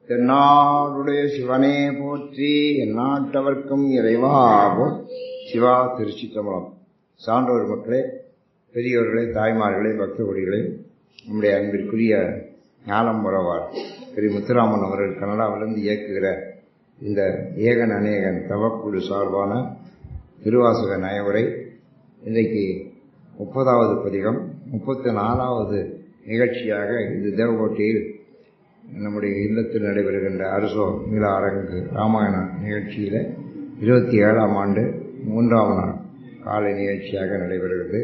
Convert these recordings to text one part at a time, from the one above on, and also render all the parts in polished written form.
தென்னாடுடைய சிவனே போற்றி, எந்நாட்டவர்க்கும் இறைவா போற்றி. சிவா திருச்சிற்றம்பலம். சான்றோர் மக்களே, பெரியோர்களே, தாய்மார்களே, பக்த கொடிகளே, நம்முடைய அன்பிற்குரிய ஞானம் வரவார் திரு முத்துராமன் அவர்கள் கனடாவிலிருந்து இயக்குகிற இந்த ஏகன் அநேகன் தவக்குழு சார்பான திருவாசக நயவுரை இன்றைக்கு 30வது பதிகம், 34வது நிகழ்ச்சியாக இது தேவகோட்டையில் நம்முடைய இல்லத்தில் நடைபெறுகின்ற அரசோ நில அரங்கு ராமாயண நிகழ்ச்சியில் 27ஆம் ஆண்டு 3ஆம் நாள் காலை நிகழ்ச்சியாக நடைபெறுகிறது.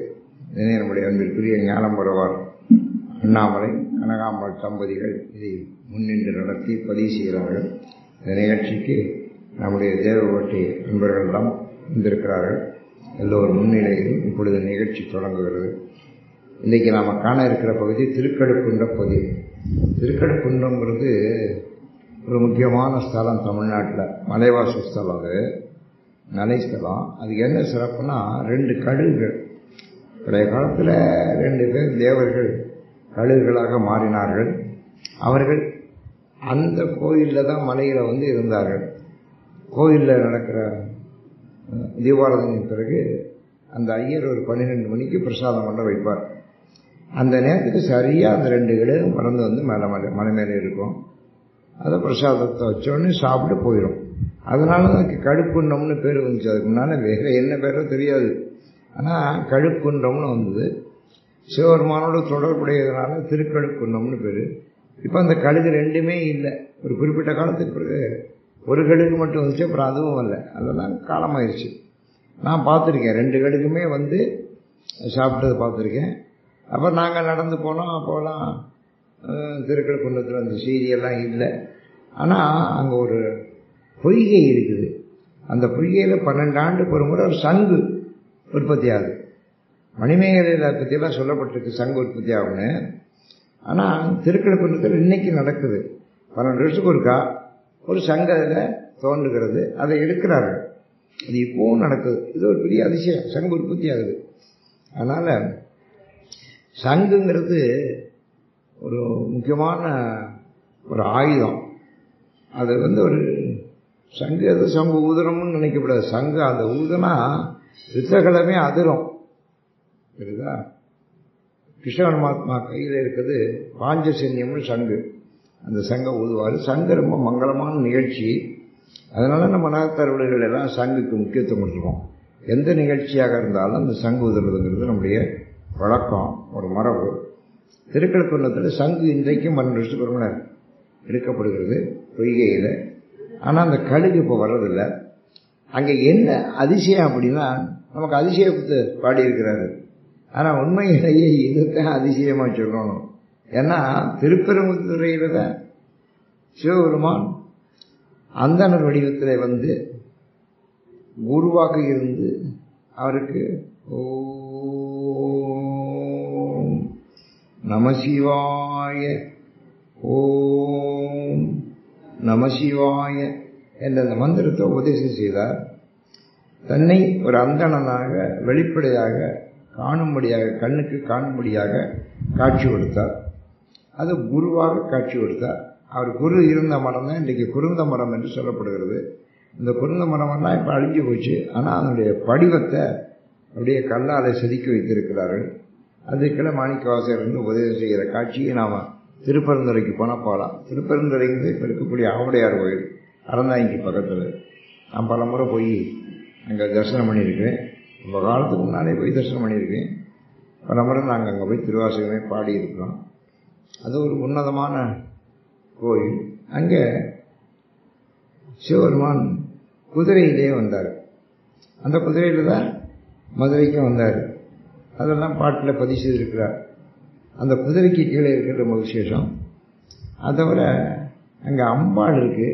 இதனை நம்முடைய அன்பிற்குரிய ஞானம் வருவார் அண்ணாமலை கனகாம்பாள் தம்பதிகள் இதை முன்னின்று நடத்தி பதிவு செய்கிறார்கள். இந்த நிகழ்ச்சிக்கு நம்முடைய தேவகோட்டை நண்பர்களெல்லாம் வந்திருக்கிறார்கள். எல்லோரும் முன்னிலையில் இப்பொழுது நிகழ்ச்சி தொடங்குகிறது. இன்றைக்கு நாம் காண இருக்கிற பகுதி திருக்கடுக்குன்ற பகுதி. திருக்கடுக்குன்றங்கிறது ஒரு முக்கியமான ஸ்தலம் தமிழ்நாட்டில், மலைவாச ஸ்தலம். அது மலை ஸ்தலம். அதுக்கு என்ன சிறப்புனா 2 கழுகுகள். பழைய காலத்தில் 2 பேர் தேவர்கள் கழுகுகளாக மாறினார்கள். அவர்கள் அந்த கோயிலில் தான் மலையில் இருந்தார்கள். கோயிலில் நடக்கிற தீபாராதனையின் பிறகு அந்த ஐயர் ஒரு 12 மணிக்கு பிரசாதம் கொண்டு வைப்பார். அந்த நேரத்துக்கு சரியாக அந்த 2 கழுகும் பறந்து மலை மேலே இருக்கும். அதை பிரசாதத்தை வச்சோடனே சாப்பிட்டு போயிடும். அதனால தான் கடுக்குன்றம்னு பேர் வந்துச்சு. அதுக்கு முன்னால் வேறு என்ன பேரோ தெரியாது. ஆனால் கடுக்குன்றம்னு வந்தது. சிவபெருமானோட தொடர்புடையதுனால திருக்கடுக்குன்றம்னு பேர். இப்போ அந்த கழுகு 2மே இல்லை. ஒரு குறிப்பிட்ட காலத்துக்கு பிறகு ஒரு கழுகு மட்டும் வந்துச்சு. அப்புறம் அதுவும் வரல. அதெல்லாம் காலமாயிருச்சு. நான் பார்த்துருக்கேன். 2 கழுகுமே சாப்பிட்டது பார்த்துருக்கேன். அப்புறம் நாங்கள் நடந்து போனோம். அப்போலாம் திருக்கடுக்குன்றத்தில் அந்த செய்தியெல்லாம் இல்லை. ஆனால் அங்கே ஒரு பொய்கை இருக்குது. அந்த பொய்கையில் 12 ஆண்டுக்கு ஒரு முறை ஒரு சங்கு உற்பத்தி ஆகுது. மணிமேகலையில் பற்றியெல்லாம் சொல்லப்பட்டிருக்கு சங்கு உற்பத்தி ஆகுன்னு. ஆனால் திருக்கடுக்குன்றத்தில் இன்னைக்கு நடக்குது. 12 வருஷத்துக்கு ஒருக்கா ஒரு சங்கு அதில் தோன்றுகிறது. அதை எடுக்கிறார்கள். அது இப்போவும் நடக்குது. இது ஒரு பெரிய அதிசயம். சங்கு உற்பத்தி ஆகுது. அதனால் சங்குங்கிறது ஒரு முக்கியமான ஒரு ஆயுதம். அது ஒரு சங்கு, அது சங்கு ஊதுறோம்னு நினைக்கப்படாது. சங்கு அந்த ஊதுனா யுத்தகலமே அதிரும். புரியுதா? கிருஷ்ண பரமாத்மா கையில் இருக்கிறது பாஞ்சசன்யம்னு சங்கு. அந்த சங்கை ஊதுவார். சங்கு ரொம்ப மங்களமான நிகழ்ச்சி. அதனால நம்ம நகர்த்தருவர்கள் எல்லாம் சங்குக்கு முக்கியத்துவம் கொடுத்துருக்கோம். எந்த நிகழ்ச்சியாக இருந்தாலும் அந்த சங்கு ஊதுறதுங்கிறது நம்முடைய வழக்கம், ஒரு மரபு. திருக்கடுக்குன்றத்தில் சங்கு இன்றைக்கும் 12 வருஷத்துக்கு ஒரு முறை எடுக்கப்படுகிறது பொய்கையில். ஆனால் அந்த கழுகு இப்போ வர்றதில்லை. அங்கே என்ன அதிசயம் அப்படின்னா, நமக்கு அதிசயத்தை பாடியிருக்கிறாரு. ஆனால் உண்மையிலேயே இதுதான் அதிசயமாக சொல்லணும். ஏன்னா திருப்பெரும்புத்துறையில் தான் சிவபெருமான் அந்தணர் வடிவத்தில் குருவாக இருந்து அவருக்கு ஓம் நமசிவாய ஓம் நமசிவாய என்ற அந்த மந்திரத்தை உபதேசம் செய்தார். தன்னை ஒரு அந்தணனாக வெளிப்படையாக காணும்படியாக, கண்ணுக்கு காணும்படியாக காட்சி கொடுத்தார். அது குருவாக காட்சி கொடுத்தார். அவர் குரு இருந்த மரம் தான் இன்றைக்கு குருந்த மரம் என்று சொல்லப்படுகிறது. இந்த குருந்த மரமெல்லாம் இப்போ அழிஞ்சு போச்சு. ஆனால் அதனுடைய படிவத்தை அப்படியே கல்லாலை செதுக்கி வைத்திருக்கிறார்கள். அதுக்கெல்லாம் மாணிக்கவாசகர் உபதேசம் செய்கிற காட்சியை நாம் திருப்பெருந்துறைக்கு போகலாம். திருப்பெருந்துறைக்கு இப்போ இருக்கக்கூடிய ஆவுடையார் கோயில் அறந்தாங்கி பக்கத்தில் நான் பல முறை போய் அங்கே தரிசனம் பண்ணியிருக்கேன். ரொம்ப காலத்துக்கு முன்னாலே போய் தரிசனம் பண்ணியிருக்கேன். பல முறை நாங்கள் அங்கே போய் திருவாசகமே பாடியிருக்கிறோம். அது ஒரு உன்னதமான கோயில். அங்கே சிவபெருமான் குதிரையிலே வந்தார். அந்த குதிரையில் தான் மதுரைக்கும் வந்தார். அதெல்லாம் பாட்டில் பதிவு செய்திருக்கிறார். அந்த குதிரைக்கு கீழே இருக்கிற ரொம்ப விசேஷம். அதை தவிர அங்கே அம்பாள் இருக்குது.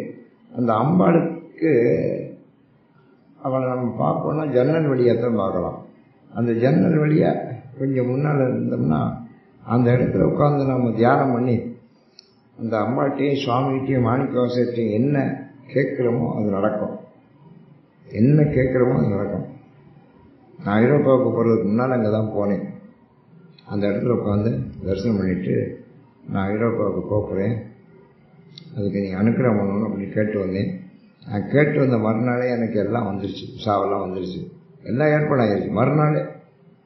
அந்த அம்பாளுக்கு அவளை நம்ம பார்ப்போம்னா ஜன்னல் வழியாக தான் பார்க்கலாம். அந்த ஜன்னல் வழியாக கொஞ்சம் முன்னால் இருந்தோம்னா அந்த இடத்துல உட்காந்து நம்ம தியானம் பண்ணி அந்த அம்பாட்டையும் சுவாமிகிட்டையும் மாணிக்கவாசகத்தையும் என்ன கேட்குறோமோ அது நடக்கும். என்ன கேட்குறோமோ அது நடக்கும். நான் ஐரோப்பாவுக்கு போகிறதுக்கு முன்னால் அங்கே தான் போனேன். அந்த இடத்துல உட்காந்து தரிசனம் பண்ணிவிட்டு நான் ஐரோப்பாவுக்கு போகிறேன், அதுக்கு நீங்கள் அனுக்கிரகம் பண்ணணும் அப்படின்னு கேட்டு வந்தேன். நான் கேட்டு வந்த மறுநாளே எனக்கு எல்லாம் வந்துருச்சு, சாவெல்லாம் வந்துருச்சு, எல்லாம் ஏற்பாடாகிருச்சு மறுநாளே.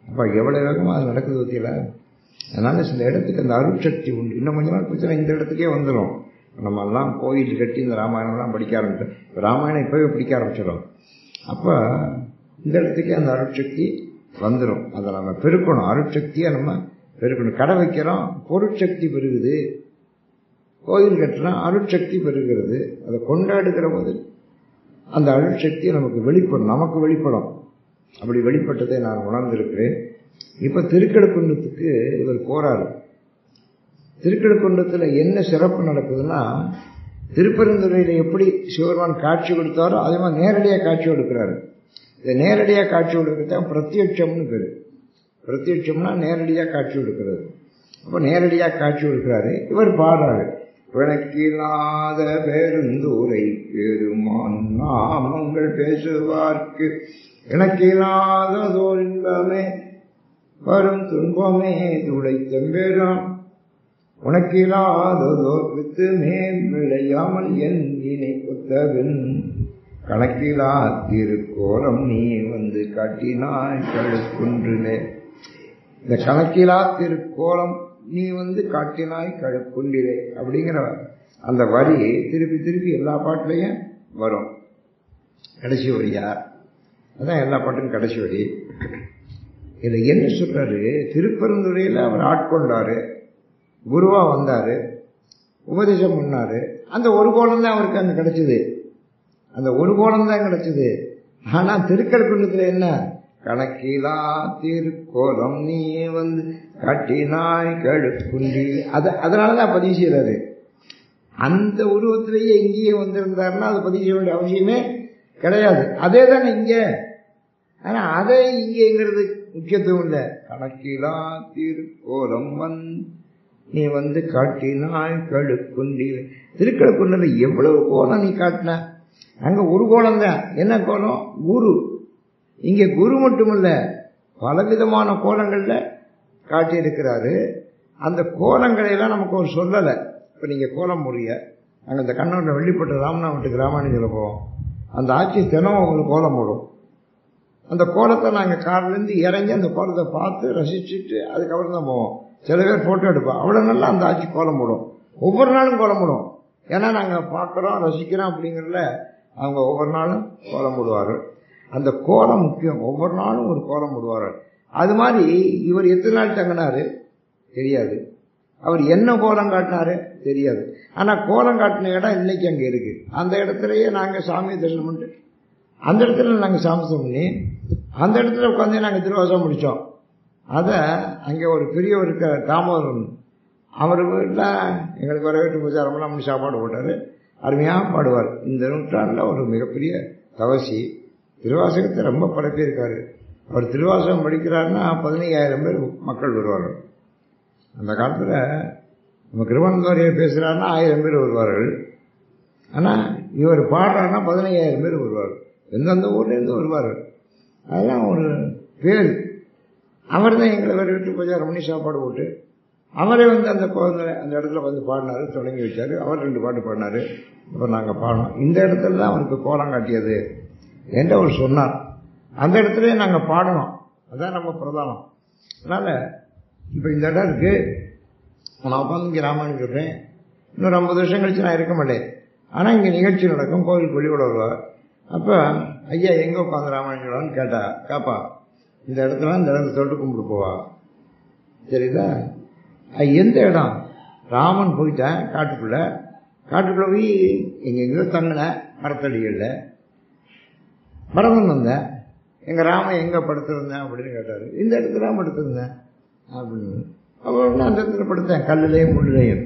அப்போ எவ்வளோ வேகமாக அது நடக்குது பற்றியில. அதனால் சில இடத்துக்கு அந்த அருட்சக்தி உண்டு. இன்னும் கொஞ்ச நாள் பிரச்சனை இந்த இடத்துக்கே வந்துடும். நம்ம எல்லாம் கோயில் கட்டி இந்த ராமாயணம்லாம் படிக்க ஆரம்பிச்சோம். ராமாயணம் இப்போவே பிடிக்க ஆரம்பிச்சிடும். அப்போ இந்த இடத்துக்கே அந்த அருட்சக்தி வந்துடும். அதை நம்ம பெருக்கணும், அருட்சக்தியை நம்ம பெருக்கணும். கடை வைக்கிறோம், பொருட்சக்தி பெருகுது. கோயில் கட்டுறோம், அருட்சக்தி பெருகிறது. அதை கொண்டாடுகிற போது அந்த அருட்சக்தியை நமக்கு வெளிப்படும். அப்படி வெளிப்பட்டதை நான் உணர்ந்திருக்கிறேன். இப்போ திருக்கழுக்குன்றத்துக்கு இவர் போறாரு. திருக்கழுக்குன்றத்தில் என்ன சிறப்பு நடக்குதுன்னா, திருப்பெருந்துறையில் எப்படி சிவபெருமான் காட்சி கொடுத்தாரோ அதே மாதிரி நேரடியாக காட்சி கொடுக்கிறாரு. இதை நேரடியாக காட்சி கொடுக்கறத பிரத்யட்சம்னு பேரு. பிரத்யட்சம்னா நேரடியாக காட்சி கொடுக்கிறது. அப்போ நேரடியாக காட்சி கொடுக்கிறாரு. இவர் பாடுறாரு, விளக்கில்லாத பெருந்தூரை பெருமான் நாமங்கள் பேசுவார்க்கு இணக்கில்லாததோர் இன்பமே வரும் துன்பமே துளைத்தெம்பெறான் உனக்கில்லாததோர் வித்து மேல் விளையாமல் என் இணை புத்தவன் கணக்கிலா திருக்கோலம் நீ வந்து காட்டினாய் கழுக்குன்றிலே. இந்த கணக்கிலா திருக்கோலம் நீ வந்து காட்டினாய் கழுக்குன்றிலே அப்படிங்கிற அந்த வரி திருப்பி திருப்பி எல்லா பாட்டிலையும் வரும். கடைசி வரியா அதான் எல்லா பாட்டுக்கும் கடைசி வரி. இதில் என்ன சொல்றாரு, திருப்பெருந்துறையில் அவர் ஆட்கொண்டாரு, குருவா வந்தாரு, உபதேசம் பண்ணாரு. அந்த ஒரு கோலம் தான் அவருக்கு அங்கே கிடைச்சது. அந்த ஒரு கோலம் தான் கிடைச்சது. ஆனால் திருக்கழுக்குன்றத்தில் என்ன, கணக்கிலா திருக்கோலம் நீ வந்து காட்டினாய் கழுக்குன்றி. அதனாலதான் பதிவு செய்யறாரு. அந்த உருவத்திலேயே இங்கேயே வந்திருந்தாருன்னா அது பதிவு செய்ய வேண்டிய அவசியமே கிடையாது. அதே தானே இங்க. ஆனா அதை இங்கேங்கிறது முக்கியத்துவம் இல்லை. கணக்கிலா திருக்கோலம் நீ வந்து காட்டினாய் கழுக்குன்றி. திருக்கழுக்குன்றில எவ்வளவு கோலம் நீ காட்டின. அங்க ஒரு கோலம் தான். என்ன கோலம்? குரு. இங்கே குரு மட்டுமல்ல, பலவிதமான கோலங்கள்ல காட்டியிருக்கிறாரு. அந்த கோலங்களையெல்லாம் நமக்கு ஒரு சொல்லலை. இப்போ நீங்கள் கோலம் முறிய அங்கே இந்த கண்ணூரில் வெள்ளிப்பட்ட ராமநாமத்துக்கு ராமானுஜில் போவோம். அந்த ஆட்சி தினம் உங்களுக்கு கோலம் போடும். அந்த கோலத்தை நாங்கள் கார்லேருந்து இறங்கி அந்த கோலத்தை பார்த்து ரசிச்சுட்டு அதுக்கப்புறம் தான் போவோம். சில பேர் ஃபோட்டோ எடுப்போம். அவ்வளோ நல்லா அந்த ஆட்சி கோலம் போடும். ஒவ்வொரு நாளும் கோலம் போடும். ஏன்னா நாங்கள் பார்க்குறோம் ரசிக்கிறோம் அப்படிங்கிறதுல அவங்க ஒவ்வொரு நாளும் கோலம் போடுவார். அந்த கோலம் முக்கியம். ஒவ்வொரு நாளும் ஒரு கோலம் போடுவார். அது மாதிரி இவர் எத்தனை நாள் தங்கினாரு தெரியாது. அவர் என்ன கோலம் காட்டினாரு தெரியாது. ஆனால் கோலம் காட்டின இடம் இன்னைக்கு அங்கே இருக்கு. அந்த இடத்துலயே நாங்கள் சாமியை தரிசனம் பண்ணிட்டு அந்த இடத்துல நாங்கள் சாமசம் பண்ணி அந்த இடத்துல உட்காந்து நாங்கள் திருவாசம் முடித்தோம். அதை அங்கே ஒரு பெரியவர் இருக்க தாமோதரன், அவர் வீட்டில் எங்களுக்கு வரவேற்று பூஜாரமெல்லாம் பண்ணி சாப்பாடு போட்டார். அருமையாக பாடுவார். இந்த நூற்றாண்டில் ஒரு மிகப்பெரிய தவசி. திருவாசகத்தை ரொம்ப பரப்பியிருக்காரு. அவர் திருவாசகம் படிக்கிறாருன்னா 15,000 பேர் மக்கள் வருவார்கள். அந்த காலத்தில் நம்ம கிருபானந்தவாரியை பேசுகிறாருன்னா 1000 பேர் வருவார்கள். ஆனால் இவர் பாடுறாருன்னா 15,000 பேர் வருவார். எந்தெந்த ஊர்லேருந்து வருவார்கள். அதெல்லாம் ஒரு பேர். அவர் தான் எங்களை வேறு வீட்டு பூஜாரம் பண்ணி சாப்பாடு போட்டு அவரே வந்து அந்த அந்த இடத்துல வந்து பாடினார், தொடங்கி வச்சார். அவர் 2 பாட்டு பாடினார். அப்புறம் நாங்கள் பாடினோம். இந்த இடத்துல தான் அவருக்கு கோலம் காட்டியது என்று அவர் சொன்னார். அந்த இடத்துலயே நாங்கள் பாடணும். அதான் நம்ம பிரதானம். அதனால் இப்போ இந்த இடம் இருக்குது. நான் உட்காந்து இங்கே ராமாயணம் சொல்கிறேன். இன்னொரு 50 வருஷம் கழிச்சு நான் இருக்க மாட்டேன். ஆனால் இங்கே நிகழ்ச்சி நடக்கும். கோவிலுக்கு வெளியோட வருவார். அப்போ ஐயா எங்கே உட்காந்து ராமாயணம் சொல்லலான்னு கேட்பா. இந்த இடத்துல இந்த இடத்துல தொட்டு கும்பிட்டு போவா. சரிதா? எந்த இடம்? ராமன் போயிட்டேன் காட்டுக்குள்ளே போய் எங்கெங்கோ தங்கினேன் மரத்தடிகளில். பரதன் வந்தேன். எங்கள் ராமன் எங்கே படுத்திருந்தேன் அப்படின்னு கேட்டார். இந்த இடத்துல தான் படுத்திருந்தேன் அப்படின்னு. அப்புறம் அந்த இடத்துல படுத்தேன், கல்லுலேயும் முள்ளுலையும்.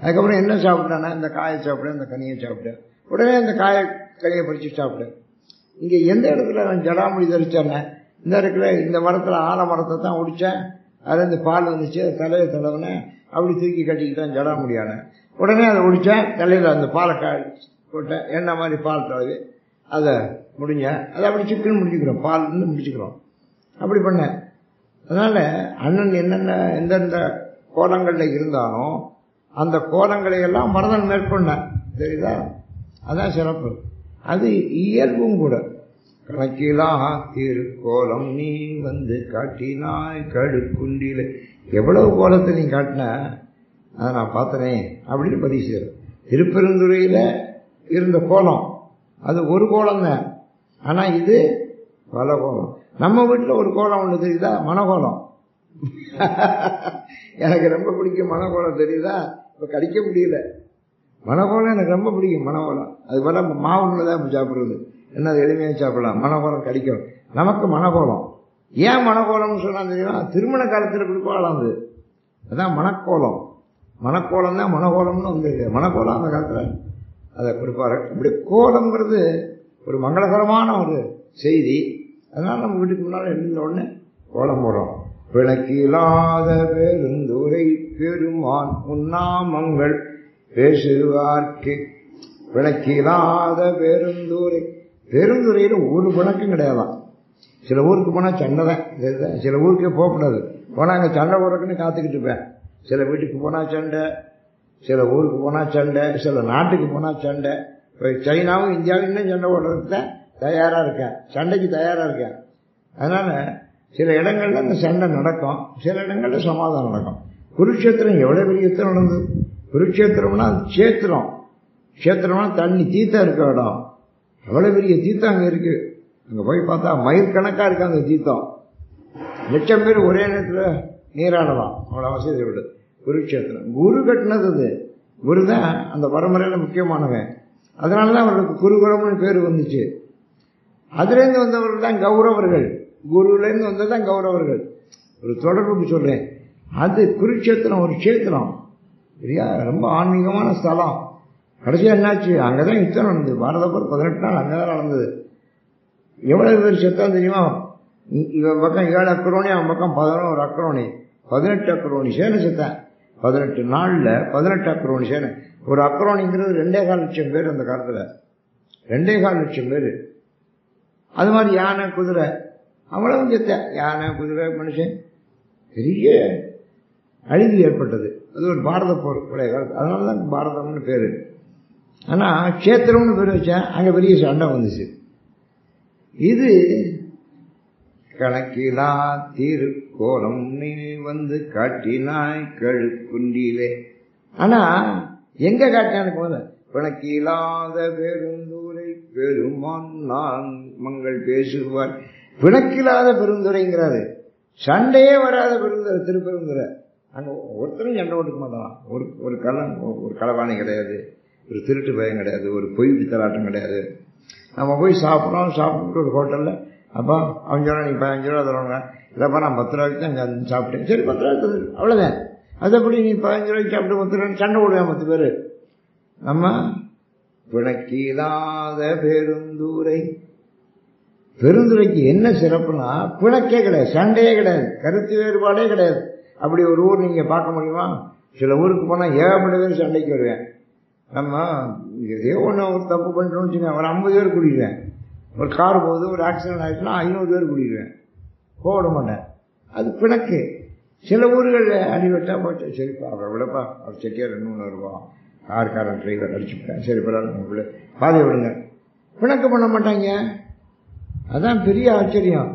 அதுக்கப்புறம் என்ன சாப்பிட்டானே, இந்த காயை சாப்பிட்டேன், இந்த கனியை சாப்பிட்டேன். உடனே அந்த கனியை பறித்து சாப்பிட்டேன். இங்கே எந்த இடத்துல நான் ஜடாமொழி தரிச்சேன்னே, இந்த இடத்துல இந்த மரத்தில் ஆலமரத்தை தான் ஒடித்தேன். அதில் இந்த பால் வந்துச்சு, தலையை தடவினேன், அப்படி தூக்கி கட்டிக்கிட்டேன் ஜடாமொழியான. உடனே அதை ஒடித்தேன், தலையில் அந்த பாலை போட்டேன், எண்ணெய் மாதிரி பால் தடவி அதை முடிஞ்சேன். அதை அப்படி சிக்கன் முடிச்சுக்கிறோம், பால் வந்து முடிச்சுக்கிறோம். அப்படி பண்ணேன். அதனால் அண்ணன் என்னென்ன எந்தெந்த கோலங்களில் இருந்தாலும் அந்த கோலங்களை எல்லாம் பரதன் மேற்கொண்டேன். தெரியுதா? அதான் சிறப்பு. அது இயல்பும் கூட. கணக்கிலா திருக்கோலம் நீ வந்து காட்டினாய் கடுக்குண்டில. எவ்வளவு கோலத்தை நீ காட்டின அதை நான் பார்த்தனே அப்படின்னு பதிவு செய்யறேன். திருப்பெருந்துறையில இருந்த கோலம் அது ஒரு கோலம் தான். ஆனா இது பல கோலம். நம்ம வீட்டில் ஒரு கோலம் ஒன்று தெரியுதா? மனகோலம். எனக்கு ரொம்ப பிடிக்கும் மனகோலம், தெரியுதா? இப்ப கடிக்க முடியல. மனகோலம் எனக்கு ரொம்ப பிடிக்கும். மனகோலம் அது போல மாவுன்னு தான் சாப்பிடுறது. என்ன அது எளிமையாக சாப்பிடலாம். மனகோலம் கடிக்கும். நமக்கு மனகோலம். ஏன் மனகோலம்னு சொன்னா தெரியுமா? திருமண காலத்தில் கொடுப்பாளாம் அது. அதான் மனக்கோலம். மனக்கோலம் தான் மனகோலம்னு வந்து மனக்கோலம் அந்த காலத்தில் அதை கொடுப்பாரு. இப்படி கோலம்ங்கிறது ஒரு மங்களகரமான ஒரு செய்தி. அதனால நம்ம வீட்டுக்கு முன்னால் எழுந்த உடனே கோலம் போடுறோம். பிணக்கில்லாத பெருந்துரை பெருமான் உண்ணாமங்கள் பேசுவார்க்கு. பிணக்கில்லாத பெருந்துரை. பெருந்துறையில் ஒரு பிணக்கும் கிடையாதான். சில ஊருக்கு போனால் சண்டை தான். சில ஊருக்கே போகக்கூடாது. போனால் அங்கே சண்டை போடுறதுக்குன்னு காத்துக்கிட்டு இருப்பேன். சில வீட்டுக்கு போனால் சண்டை, சில ஊருக்கு போனால் சண்டை, சில நாட்டுக்கு போனால் சண்டை. இப்போ சைனாவும் இந்தியாவும் இன்னும் சண்டை போடுறதுக்கு தான் தயாராக இருக்கேன். சண்டைக்கு தயாராக இருக்கேன். அதனால சில இடங்கள்ல அந்த சண்டை நடக்கும், சில இடங்கள்ல சமாதானம் நடக்கும். குருட்சேத்திரம் எவ்வளவு பெரிய யுத்தம் நடந்தது. குருட்சேத்திரம்னா சேத்திரம். கஷேத்திரம்னா தண்ணி தீர்த்தம் இருக்க இடம். எவ்வளவு பெரிய தீர்த்தம் அங்கே இருக்கு. அங்கே போய் பார்த்தா மயில் கணக்காக இருக்கு அந்த தீர்த்தம். லட்சம் பேர் ஒரே நேரத்தில் நீராடலாம். அவ்வளோ வசதி விடு. குருட்சேத்திரம் குரு கட்டினது. அது குரு தான் அந்த பரம்பரையில் முக்கியமானவன். அதனால தான் அவர்களுக்கு குருகுலம்னு பேர் வந்துச்சு. அதுலேருந்து வந்தவர்கள் தான் கௌரவர்கள். குருலேருந்து வந்தது தான் கௌரவர்கள். ஒரு தொடர்புக்கு சொல்றேன். அது குருட்சேத்திரம் ஒரு கஷேத்திரம். சரியா? ரொம்ப ஆன்மீகமான ஸ்தலம். கடைசியாக என்னாச்சு? அங்கதான் யுத்தம் நடந்தது. பாரத போர் 18 நாள் அங்கதான் நடந்தது. எவ்வளவு பேர் செத்தான் தெரியுமா? இவன் பக்கம் 7 அக்ரோனி, அவன் பக்கம் 11 அக்ரோனி. 18 அக்ரோனி சேனை செத்தான். 18 நாள்ல 18 அக்ரோனி சேனை. ஒரு அக்ரோனிங்கிறது 2.25 லட்சம் பேர் அந்த காலத்துல. 2.25 லட்சம் பேர். அது மாதிரி யானை குதிரை அவ்வளவு செத்த. யானை குதிரை மனுஷன் பெரிய அழிவு ஏற்பட்டது. அது ஒரு பாரத போர் பழைய காலத்து. அதனாலதான் பாரதம்னு பேரு. ஆனா கஷேத்திரம்னு பேர் வச்சேன். அங்க பெரிய சண்டை வந்துச்சு. இது கணக்கிலா திருக்கோலம் நீ வந்து காட்டினாய் கழுக்குண்டிலே. ஆனா எங்க காட்டினான்னு போத பிணக்கில்லாத பெருந்துரை பெருமான் நான் மங்கள் பேசுவார். பிணக்கில்லாத பெருந்துரைங்கிறாரு. சண்டையே வராத பெருந்துரை திருப்பெருந்துரை. அங்க ஒருத்தரும் சண்டை ஓட்டுக்க மாட்டான். ஒரு களவாணி கிடையாது, ஒரு திருட்டு பயம் கிடையாது, ஒரு பொய் பித்தலாட்டம் கிடையாது. நம்ம போய் சாப்பிட்றோம். சாப்பிட்டு ஒரு ஹோட்டலில் அப்பா அவங்க சொன்னா நீ 15 ரூபா தருவாங்க. இல்லைப்பா நான் 10 ரூபாய்க்கு தான் அங்கே சாப்பிட்டேன். சரி 10 ரூபாய்க்கு தரு, அவ்வளோதான். அதப்படி நீ 15 ரூபாய்க்கு சாப்பிட்டு 10 ரூபாய்க்கு சண்டை போடுவேன் 10 பேர். நம்ம பிணக்கில்லாத பெருந்துரை. பெருந்துரைக்கு என்ன சிறப்புனா பிணக்கே கிடையாது, சண்டையே கிடையாது, கருத்து வேறுபாடே கிடையாது. அப்படி ஒரு ஊர் நீங்க பார்க்க முடியுமா? சில ஊருக்கு போனால் ஏகப்பட்ட பேர் சண்டைக்கு வருவேன். நம்ம எதையோ ஒன்று ஒரு தப்பு பண்ணிட்டோம்னு வச்சுக்கோங்க, ஒரு 50 பேர் கூட்டிடுவேன். ஒரு கார் போகுது, ஒரு ஆக்சிடென்ட் ஆகிடுச்சுன்னா 500 பேர் கூட்டிடுவேன். போட மாட்டேன். அது பிணக்கு. சில ஊர்களில் அடிவட்டா போச்சு. சரிப்பா அவரை விடப்பா, அவர் செட்டியார் 200 ரூபா, கார்காரன் டிரைவர் அடிச்சுட்டேன், சரி பரவாயில்ல பாதையை விடுங்க. பிணக்கு பண்ண மாட்டாங்க. அதான் பெரிய ஆச்சரியம்.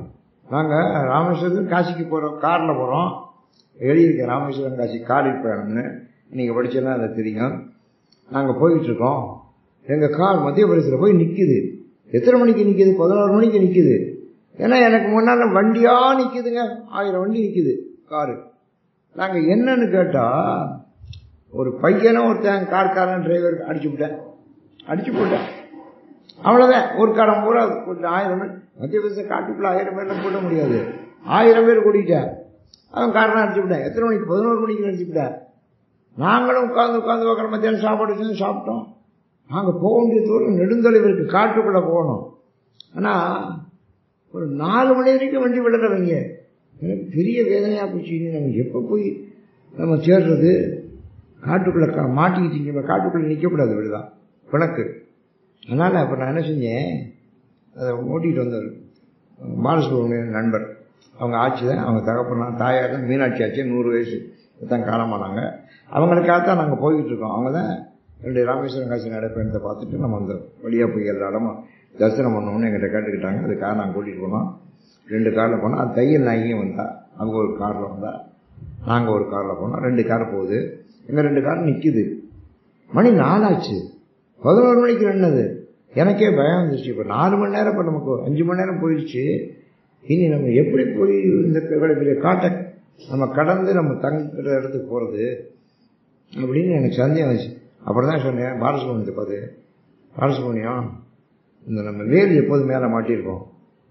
நாங்கள் ராமேஸ்வரத்துக்கு காசிக்கு போகிறோம், காரில் போகிறோம். எழுதியிருக்கேன் ராமேஸ்வரம் காசி காரில் பயணம்னு. நீங்கள் படிச்சேன்னா அதை தெரியும். நாங்கள் போயிட்டுருக்கோம். எங்கள் கார் மத்திய பிரதேசத்தில் போய் நிற்கிது. எத்தனை மணிக்கு நிற்கிது? 11 மணிக்கு நிற்கிது. ஏன்னா எனக்கு முன்னால் வண்டியாக நிற்கிதுங்க. 1000 வண்டி நிற்கிது காரு. நாங்கள் என்னன்னு கேட்டால் ஒரு பையனை ஒருத்தன் கார்காரன் டிரைவர் அடிச்சு போட்டேன். அவ்வளோதான். ஒரு காரம் பூரா 1000 பேர் மத்திய பிரதேச காட்டுக்குள்ள 1000 பேர்லாம் கூட்ட முடியாது. 1000 பேர் கூட்டிட்டேன். அவன் காரணம் அடிச்சு விட்டேன். எத்தனை மணிக்கு? 11 மணிக்கு அடிச்சு விட்டேன். நாங்களும் உட்காந்து பார்க்குற மத்தியானம் சாப்பாடு செஞ்சு சாப்பிட்டோம். நாங்கள் போக வேண்டிய தூரம் நெடுந்தொலைவிற்கு காட்டுக்குள்ளே போகணும். ஆனால் ஒரு 4 மணி வரைக்கும் வண்டி விடலைங்க. எனக்கு பெரிய வேதனையாக போச்சு. நம்ம எப்போ போய் நம்ம சேர்றது? காட்டுக்குள்ளே மாட்டிக்கிட்டீங்க. காட்டுக்குள்ளே நிற்கக்கூடாது, இப்படிதான் பிணக்கு. அதனால் அப்போ நான் என்ன செஞ்சேன், அதை ஓட்டிகிட்டு வந்தார் பாலசுப்ரமணியன் நண்பர். அவங்க ஆட்சி தான், அவங்க தகப்பனா தாயார் தான் மீனாட்சி ஆச்சு. 100 வயசு தான் காலமானாங்க. அவங்களுக்காகத்தான் நாங்கள் போய்கிட்டு இருக்கோம். அவங்க தான் 2 ராமேஸ்வரம் காசி நடைப்பயணத்தை பார்த்துட்டு நம்ம அந்த வழியாக போய் எல்லா இடமும் தரிசனம் பண்ணோம்னு எங்கிட்ட கேட்டுக்கிட்டாங்க. அதுக்காக நான் கூட்டிகிட்டு போனோம். 2 காரில் போனோம். அது தையல் நாயகியும் வந்தா, அவங்க ஒரு காரில் வந்தா, நாங்கள் ஒரு காரில் போனோம். 2 கார் போகுது. எங்கள் 2 கார் நிற்கிது. மணி 4 ஆச்சு. 11 மணிக்கு நின்னது. எனக்கே பயம் வந்துருச்சு. இப்போ 4 மணி நேரம், இப்போ நமக்கு 5 மணி நேரம் போயிடுச்சு. இனி நம்ம எப்படி போய் இந்த பெரிய காட்டை நம்ம கடந்து நம்ம தங்குற இடத்துக்கு போகிறது அப்படின்னு எனக்கு சந்தேகம் வந்துச்சு. அப்புறம் தான் சொன்னேன் பாலசுப்ரமணியத்தை பார்த்து, பாலசுப்ரமணியம், இந்த நம்ம வேல் எப்போதும் மேலே மாட்டியிருக்கோம்.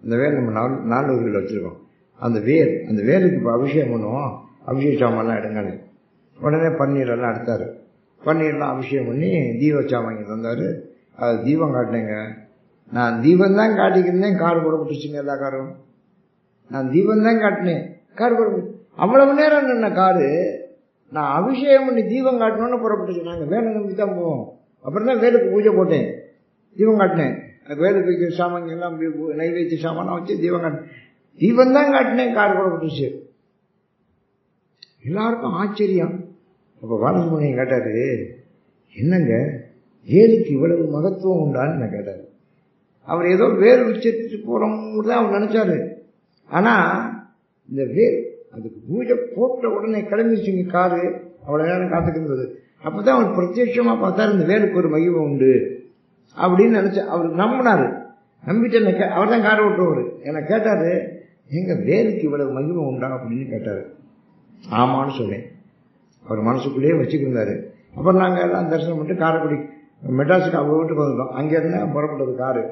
அந்த வேல் நம்ம நாலூரில் வச்சுருக்கோம். அந்த வேலுக்கு இப்போ அபிஷேகம் பண்ணுவோம், அபிஷேக சாமான்லாம் எடுங்காது. உடனே பன்னீரெல்லாம் எடுத்தார். பன்னீர்லாம் அபிஷேகம் பண்ணி தீப சாமான் தந்தார். அது தீபம் காட்டினேங்க. நான் தீபம் தான் காட்டிக்கிருந்தேன், கார் புறப்பட்டுச்சுங்க. எல்லா காரும் நான் தீபம் தான் காட்டினேன், கார் புறப்பட்டு. அவ்வளவு நேரம் நின்ன காரு நான் அபிஷேகம் பண்ணி தீபம் காட்டணும்னு புறப்பட்டுச்சு. நாங்கள் வேலை நம்பி தான் போவோம். அப்புறம் தான் வேலுக்கு பூஜை போட்டேன், தீபம் காட்டினேன். வேலுக்கு வைக்கிற சாமான் எல்லாம் நைவேத்திய சாமான் வச்சு தீபம் காட்டினேன். தீபம் தான் காட்டினேன், கார் புறப்பட்டுச்சு. எல்லாருக்கும் ஆச்சரியம். அப்போ பாலசுப்ரமணியம் கேட்டாரு, என்னங்க வேலுக்கு இவ்வளவு மகத்துவம் உண்டான்னு நான் கேட்டார். அவர் ஏதோ வேல் உச்சத்துக்கு போகிறோம்னு தான் அவர் நினச்சாரு. ஆனால் இந்த வேல் அதுக்கு பூஜை போட்ட உடனே கிளம்பிச்சுங்க காரு. அவ்வளோ நேரம் காத்துக்கின்றது. அப்போ தான் அவர் பிரத்யட்சமாக பார்த்தாரு, இந்த வேலுக்கு ஒரு மகிமை உண்டு அப்படின்னு நினச்சா. அவர் நம்பினார். நம்பிட்டு என்ன அவர் தான் காரை ஓட்டுறவர். என்னை கேட்டார், எங்கள் வேலுக்கு இவ்வளவு மகிமை உண்டா அப்படின்னு கேட்டார். ஆமான்னு சொன்னேன். அவர் மனசுக்குள்ளேயே வச்சுக்கிருந்தாரு. அப்புறம் நாங்கள் எல்லாம் தரிசனம் பண்ணிட்டு காரைக்குடி மெட்ராஸுக்கு அவங்க வீட்டுக்கு வந்துட்டோம். அங்கேருந்து புறப்பட்டது காரு.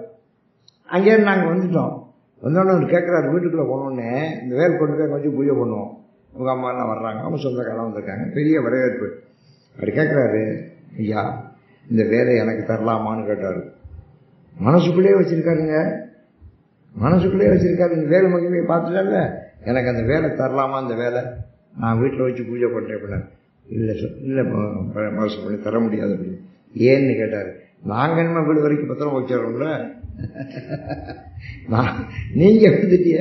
அங்கேருந்து நாங்கள் வந்துட்டோம். வந்தோடனே அவர் கேட்குறாரு, வீட்டுக்குள்ளே போனோடனே இந்த வேல் கொண்டு போய் வச்சு பூஜை பண்ணுவோம், உங்கள் அம்மாலாம் வர்றாங்க, அவங்க சொந்தக்காரெல்லாம் வந்திருக்காங்க, பெரிய வரவேற்பு. அவர் கேட்குறாரு, ஐயா இந்த வேலை எனக்கு தரலாமான்னு கேட்டார். மனசுக்குள்ளேயே வச்சுருக்காருங்க, மனசுக்குள்ளேயே வச்சுருக்காரு. இந்த வேலை மகிமையை பார்த்துட்டல, எனக்கு அந்த வேலை தரலாமா, அந்த வேலை நான் வீட்டில் வச்சு பூஜை பண்ணுறேன் அப்படின்னா. இல்லை மனசு பண்ணி தர முடியாது அப்படின்னு. ஏன்னு கேட்டார். நாங்கள் என்ன வீடு வரைக்கும் பத்திரம் வச்சிடறோம்ல, நீங்கள் எடுத்துட்டிய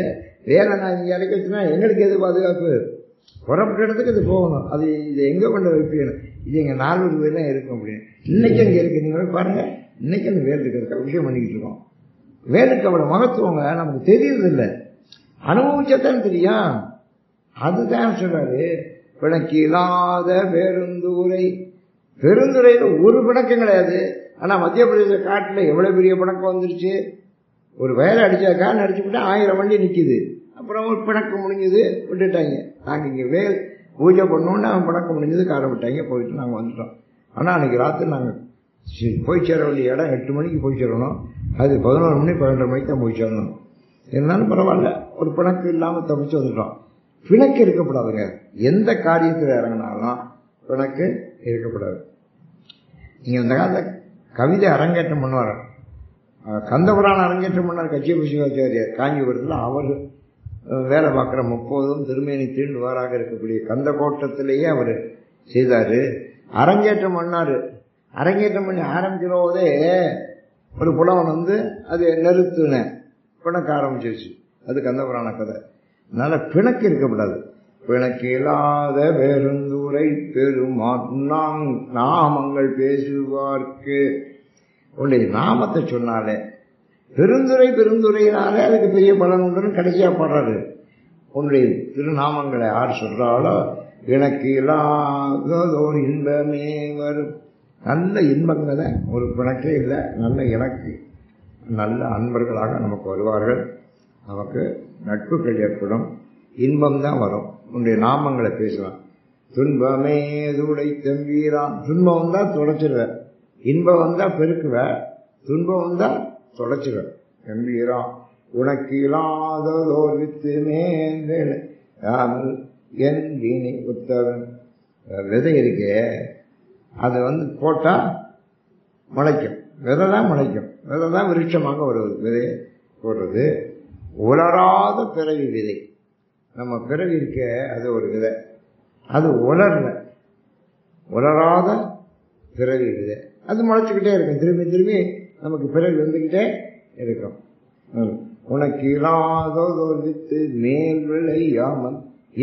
வேலை நான் இங்கே இறக்கி வச்சுன்னா எங்களுக்கு எது பாதுகாப்பு? புறப்பட்ட இடத்துக்கு இது போகணும். அது இதை எங்கே கொண்டு வைப்பீங்க? இது எங்கள் 4 வேலாம் இருக்கும் அப்படின்னு. இன்னைக்கு அங்கே இருக்கு. நீங்கள் பாருங்கள், இன்னைக்கு அந்த வேல் இருக்கிறதுக்கு விஷயம் பண்ணிக்கிட்டு இருக்கோம். வேலுக்கு அவ்வளோ மகத்துவங்க நமக்கு தெரியறதில்லை, அனுபவிச்சதான் தெரியும். அதுதான் சொல்றாரு, பிணக்கு இல்லாத பெருந்துரை. பெருந்துறையில் ஒரு பிணக்கம் கிடையாது. ஆனால் மத்திய பிரதேச காட்டில் எவ்வளோ பெரிய பிணக்கம் வந்துருச்சு. ஒரு வயலை அடித்தாக்கா அடிச்சுக்கிட்டா 1000 வண்டி நிற்கிது. அப்புறம் ஒரு பிணக்கம் முடிஞ்சது, விட்டுட்டாங்க. நாங்கள் இங்கே வேல் பூஜை பண்ணோன்னு அவன் பிணக்கம் முடிஞ்சது, காரை விட்டாங்க, போயிட்டு நாங்கள் வந்துட்டோம். ஆனால் அன்றைக்கி ராத்திரி நாங்கள் போய் சேர வேண்டிய இடம் 8 மணிக்கு போய் சேரணும். அது 11 மணி 12 மணிக்கு தான் போய் சேரணும். இருந்தாலும் பரவாயில்ல, ஒரு பிணக்கு இல்லாமல் தப்பிச்சு வந்துட்டோம். பிணக்கு இருக்கப்படாதுங்க. எந்த காரியத்தில் இறங்கினாலும் பிணக்கு இருக்கப்படாது. நீங்கள் இந்த காலத்தில் கவிதை அரங்கேற்றம் பண்ணுவார், கந்தபுராணம் அரங்கேற்றம் பண்ணார் கச்சியபுஷிகாச்சாரியார் காஞ்சிபுரத்தில். அவர் வேலை பார்க்குற 30 திருமேனி தீண்டுவாராக இருக்கக்கூடிய கந்த கோட்டத்திலேயே அவர் செய்தார். அரங்கேற்றம் பண்ணார். அரங்கேற்றம் பண்ணி ஆரம்பிக்கிற போதே ஒரு புலவன் வந்து அது நிறுத்துன பிணக்க ஆரம்பிச்சிருச்சு. அது கந்தபுராண கதை. அதனால பிணக்கு இருக்கப்படாது. பிணக்கு இல்லாத பெருந்துரை பெருமான் நாமங்கள் பேசுவார்க்கு. உன்னுடைய நாமத்தை சொன்னாலே பெருந்துரை, பெருந்துரையினாலே அதுக்கு பெரிய பலன் உண்டுன்னு கடைசியா பாடுறாரு. உன்னுடைய திருநாமங்களை யார் சொல்றாலோ எனக்கு இல்லாததோர் இன்பமே வரும். நல்ல இன்பங்களை ஒரு பிணக்கே இல்லை. நல்ல எனக்கு நல்ல அன்பர்களாக நமக்கு வருவார்கள். நமக்கு நட்புகள் ஏற்படும், இன்பம்தான் வரும். உன்னுடைய நாமங்களை பேசலாம். துன்பமே துடை தம்பீரான். துன்பம் வந்தால் துடைச்சிருவேன், இன்பம் வந்தால் பெருக்குவேன், துன்பம் வந்தால் துடைச்சிருவேன். தம்பீரான் உனக்கு இல்லாததோர் வித்து மேல் என் வீணி உத்தவன். விதை இருக்கே, அது போட்டால் முளைக்கும். விதை தான் முளைக்கும், விதை தான் விருட்சமாக வருவது. விதையை போடுறது உலராத பிறவி விதை. நம்ம பிறவி இருக்க அது ஒரு விதை, அது உலரல, உலராத பிறவி விதை. அது முளைச்சிக்கிட்டே இருக்கும், திரும்பி திரும்பி நமக்கு பிறவி வந்துக்கிட்டே இருக்கும். உனக்கு இல்லாததோர் வித்து மேல் விளையாமல்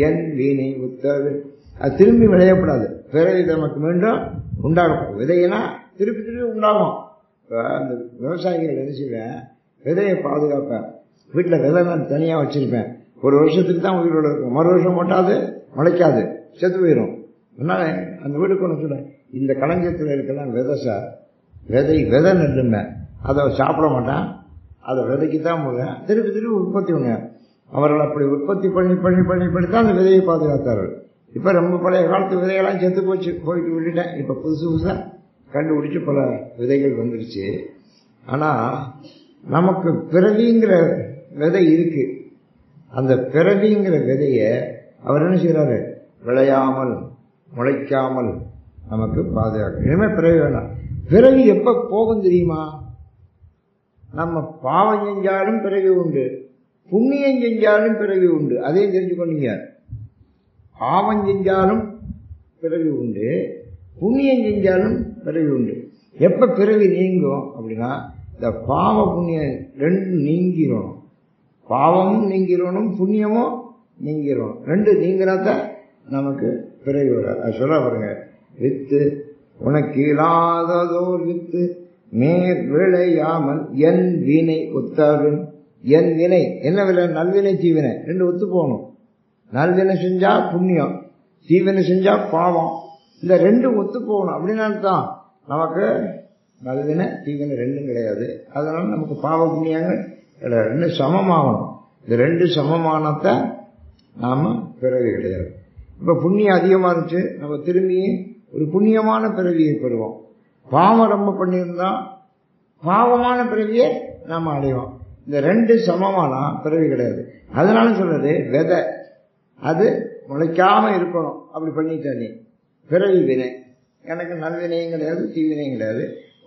என் வீணை உத்தது. அது திரும்பி விளையப்படாது, பிறவி நமக்கு மீண்டும் உண்டாகும். விதையினா திருப்பி திருப்பி உண்டாகும். இப்போ அந்த விவசாயிகள் என்ன செய்வேன், விதையை பாதுகாப்பேன். வீட்டில் விதை நான் தனியாக வச்சுருப்பேன். ஒரு வருஷத்துக்கு தான் உயிரோடு இருக்கும். மறு வருஷம் போட்டால் முளைக்காது, செத்து போயிடும். அதனால அந்த வீடு கொண்டு சொல்ல, இந்த களஞ்சியத்தில் இருக்கலாம் விதை சார், விதை நெல்லுமே, அதை சாப்பிட மாட்டான், அதை விதைக்கு தான் போவேன். திருப்பி திருப்பி உற்பத்தி பண்ணுங்க. அவர்கள் அப்படி உற்பத்தி பண்ணி பண்ணி பண்ணி பண்ணி தான் அந்த விதையை பாதுகாத்தார்கள். இப்போ ரொம்ப பழைய காலத்து விதையெல்லாம் செத்து போயிட்டு விட்டுட்டேன். இப்போ புதுசு புதுசாக கண்டுபிடிச்சி பல விதைகள் வந்துருச்சு. ஆனால் நமக்கு பிறவிங்கிற விதை இருக்கு. அந்த பிறவிங்கிற விதையை அவர் என்ன செய்கிறாரு, விளையாமல் முளைக்காமல் நமக்கு பாதுகாக்க. இனிமேல் பிறவி வேணாம். பிறவி எப்போ போகும் தெரியுமா? நம்ம பாவம் செஞ்சாலும் பிறவி உண்டு, புண்ணியம் செஞ்சாலும் பிறவி உண்டு. அதையும் தெரிஞ்சுக்கொண்டீங்க. பாவம் செஞ்சாலும் பிறவி உண்டு, புண்ணியம் செஞ்சாலும் பிறவி உண்டு. எப்போ பிறவி நீங்கும் அப்படின்னா, இந்த பாவ புண்ணியம் ரெண்டும் நீங்கிடணும். பாவமும் நீங்கிடணும், புண்ணியமும் நீங்கிடணும். ரெண்டு நீங்கிறாதான் நமக்கு பிறவி வராது. அது சொல்ல பாருங்க, வித்து உனக்கு இல்லாததோர் வித்து மேற் விளையாமல் என் வினை ஒத்தாவின். என் வினை என்ன விலை? நல்வினை தீவினை ரெண்டு ஒத்து போகணும். நல்வினை செஞ்சா புண்ணியம், தீவினை செஞ்சா பாவம். இந்த ரெண்டும் ஒத்து போகணும். அப்படின்னா தான் நமக்கு நல்வினை தீவினை ரெண்டும் கிடையாது. அதனால நமக்கு பாவ புண்ணியங்கள் கிடையாது, ரெண்டு சமமாகணும். இந்த ரெண்டு சமமானத்தை நாம் பிறவி கிடையாது. இப்போ புண்ணியம் அதிகமாக இருந்துச்சு, நம்ம திரும்பி ஒரு புண்ணியமான பிறவியை பெறுவோம். பாவம் ரொம்ப பண்ணியிருந்தா பாவமான பிறவியை நாம் அடைவோம். இந்த ரெண்டு சமமானா பிறவி கிடையாது. அதனால சொல்றது விதை அது முளைக்காம இருக்கணும். அப்படி பண்ணிட்டா நீ பிறவி வினை. எனக்கு நல்வினையும் கிடையாது, தீவினையும் கிடையாது.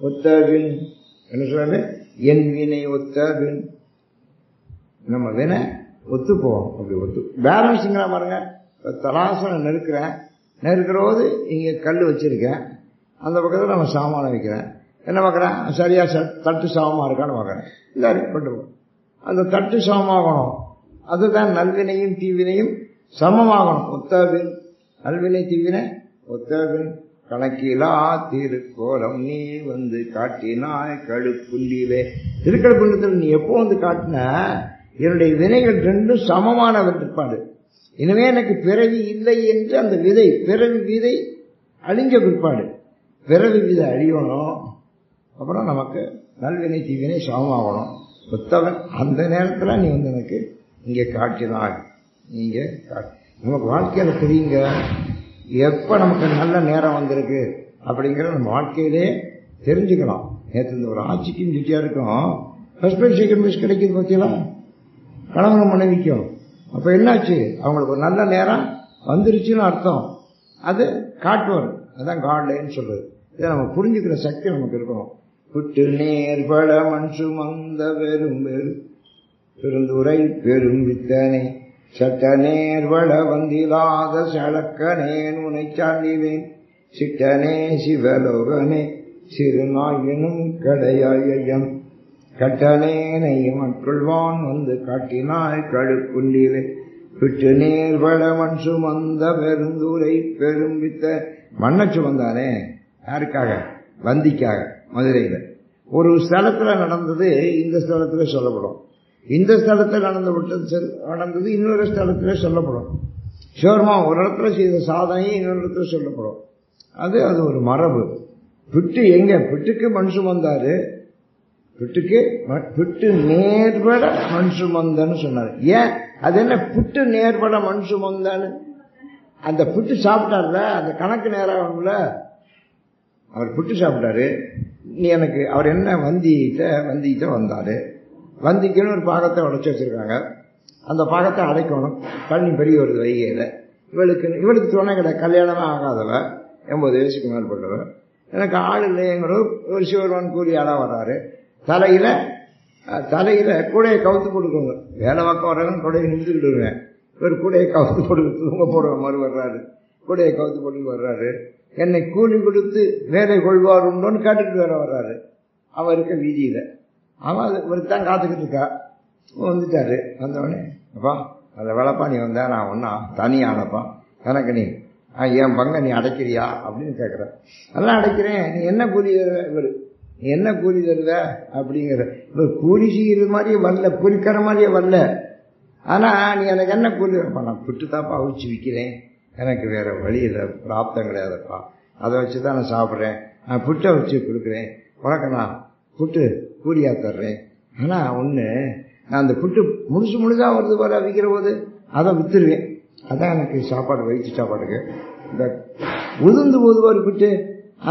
ஒத்தவின் என்ன சொல்றது, என் வினை ஒத்தவின். நம்ம வினை ஒத்து போவோம். அப்படி ஒத்து பேலன்ஸுங்கிற பாருங்க. தலாசனை நெருக்கிற போது இங்கே கல் வச்சிருக்கேன், அந்த பக்கத்தில் நம்ம சாமானை வைக்கிறேன். என்ன பார்க்குறேன், சரியாக தட்டு சாமமாக இருக்கான்னு பார்க்குறேன். எல்லாரும் பண்ணுவோம். அந்த தட்டு சமமாகணும். அதுதான் நல்வினையும் தீவினையும் சமமாகணும். ஒத்தவின் நல்வினை தீவினை ஒத்தவின். கணக்கிலா திருக்கோலம் நீ வந்து காட்டினாய் கழுப்புள்ளிலே. திருக்கழுப்புள்ளத்தில் நீ எப்போ வந்து காட்டின, என்னுடைய வினைகள் ரெண்டும் சமமான பிற்பாடு இனிமே எனக்கு பிறவி இல்லை என்று அந்த விதை, பிறவி விதை அழிஞ்ச பிற்பாடு, பிறவி விதை அழியணும். அப்புறம் நமக்கு நல்வினை தீவினை சமமாகணும். புத்தவன் அந்த நேரத்தில் நீ வந்து எனக்கு இங்கே காட்டினாய். நீங்கள் நமக்கு வாழ்க்கையில் தெரியுங்க, எப்போ நமக்கு நல்ல நேரம் வந்திருக்கு அப்படிங்கிற நம்ம வாழ்க்கையிலே தெரிஞ்சுக்கலாம். நேற்று இந்த ஒரு ஆட்சிக்கும் சுற்றியாக இருக்கும், ஃபர்ஸ்ட் ப்ரைஸ் செகண்ட் ப்ரைஸ் கிடைக்கிது பார்த்தீங்களா, கணவன் மனைவிக்கும். அப்போ என்னாச்சு, அவங்களுக்கு ஒரு நல்ல நேரம் வந்துருச்சுன்னு அர்த்தம். அது காட்டுவார், அதுதான் காட்லைன்னு சொல்றது. இதை நம்ம புரிஞ்சுக்கிற சக்தி நமக்கு இருக்கணும். புட்டு நேர்பட மன்சு மந்த பெரும் பெருந்துரை பெரும் வித்தனை சட்ட நேர்வள வந்திலாத சளக்கனேன் உனை சார்ந்திலேன் சிட்டனே சிவலோகனே சிறுநாயினும் கடையாயம் கட்டனேனையும் அற்கொள்வான் வந்து காட்டினாய் கழுக்குண்டிலே விட்டு நேர்வள மண் சுமந்த பெருந்துரை பெரும் வித்த. மண்ணை சுமந்தானே யாருக்காக? வந்திக்காக. மதுரையில் ஒரு ஸ்தலத்தில் நடந்தது இந்த ஸ்தலத்தில் சொல்லப்படும், இந்த ஸ்தலத்தில் நடந்தது இன்னொரு ஸ்தலத்தில் சொல்லப்படும். சிவருமா ஒரு இடத்துல செய்த சாதனையை இன்னொரு இடத்துல சொல்லப்படும். அது ஒரு மரபு. பிட்டு எங்க பிட்டுக்கு மண் சுமந்தாரு, பிட்டு நேர்பட மண் சுமந்தன்னு சொன்னாரு. ஏன் அது என்ன புட்டு நேர்பட மண் சுமந்தான்னு? அந்த புட்டு சாப்பிட்டார்ல, அந்த கணக்கு நேரம்ல அவர் புட்டு சாப்பிட்டாரு. நீ எனக்கு அவர் என்ன வந்திக்கிட்ட வந்தாரு. வந்திக்குன்னு ஒரு பாகத்தை உடைச்சி வச்சிருக்காங்க. அந்த பாகத்தை அடைக்கணும். தண்ணி பெரிய வருது வைகையில். இவளுக்கு துணை கிடையாது, கல்யாணமே ஆகாதவ, 80 வயசுக்கு மேற்பட்டவ. எனக்கு ஆள் இல்லைங்கிற ஒரு சிவருமான் கூலி ஆளாக வர்றாரு. தலையில கூடையை கவுத்து கொடுக்குங்க. வேலை பக்கம் வர்றவங்க கூடையை நிறுத்திக்கிட்டு வருவேன். இவர் கூடையை கவுத்து போட்டு தூங்க போடுற மாதிரி வர்றாரு. கூடையை கவுத்து போட்டு வர்றாரு. என்னை கூலி கொடுத்து வேலை கொள்வார் உண்டோன்னு கேட்டுக்கிட்டு வேற வர்றாரு. அவன் இருக்க வீதியில் அவன் இவருக்கு தான் காத்துக்கிட்டு இருக்கா. வந்துட்டாரு. வந்தவொடனே அப்பா அந்த வேலைப்பா நீ வந்தா நான் ஒன்றா தனியானப்பா எனக்கு நீ என் பங்கை நீ அடைக்கிறியா அப்படின்னு கேட்குற. அதெல்லாம் அடைக்கிறேன். நீ என்ன கூலி இவர் நீ என்ன கூலி தருத அப்படிங்கிற. இவர் கூலி செய்கிறது மாதிரியே வரல, கூலிக்கிற மாதிரியே வரல. ஆனால் நீ எனக்கு என்ன கூலி நான் புட்டு தாப்பா அவிச்சு விற்கிறேன், எனக்கு வேறு வழி இல்லை, பிராப்தம் கிடையாதுப்பா, அதை வச்சு தான் நான் சாப்பிட்றேன், நான் புட்டை வச்சு கொடுக்குறேன், உனக்கு நான் புட்டு கூலியாக தர்றேன். ஆனால் ஒன்று, நான் அந்த புட்டு முழுசாக வருது வர விற்கிற போது அதை விற்றுருவேன், அதான் எனக்கு சாப்பாடு, வயிற்று சாப்பாடுக்கு. இந்த உதிர்ந்து போது ஒரு புட்டு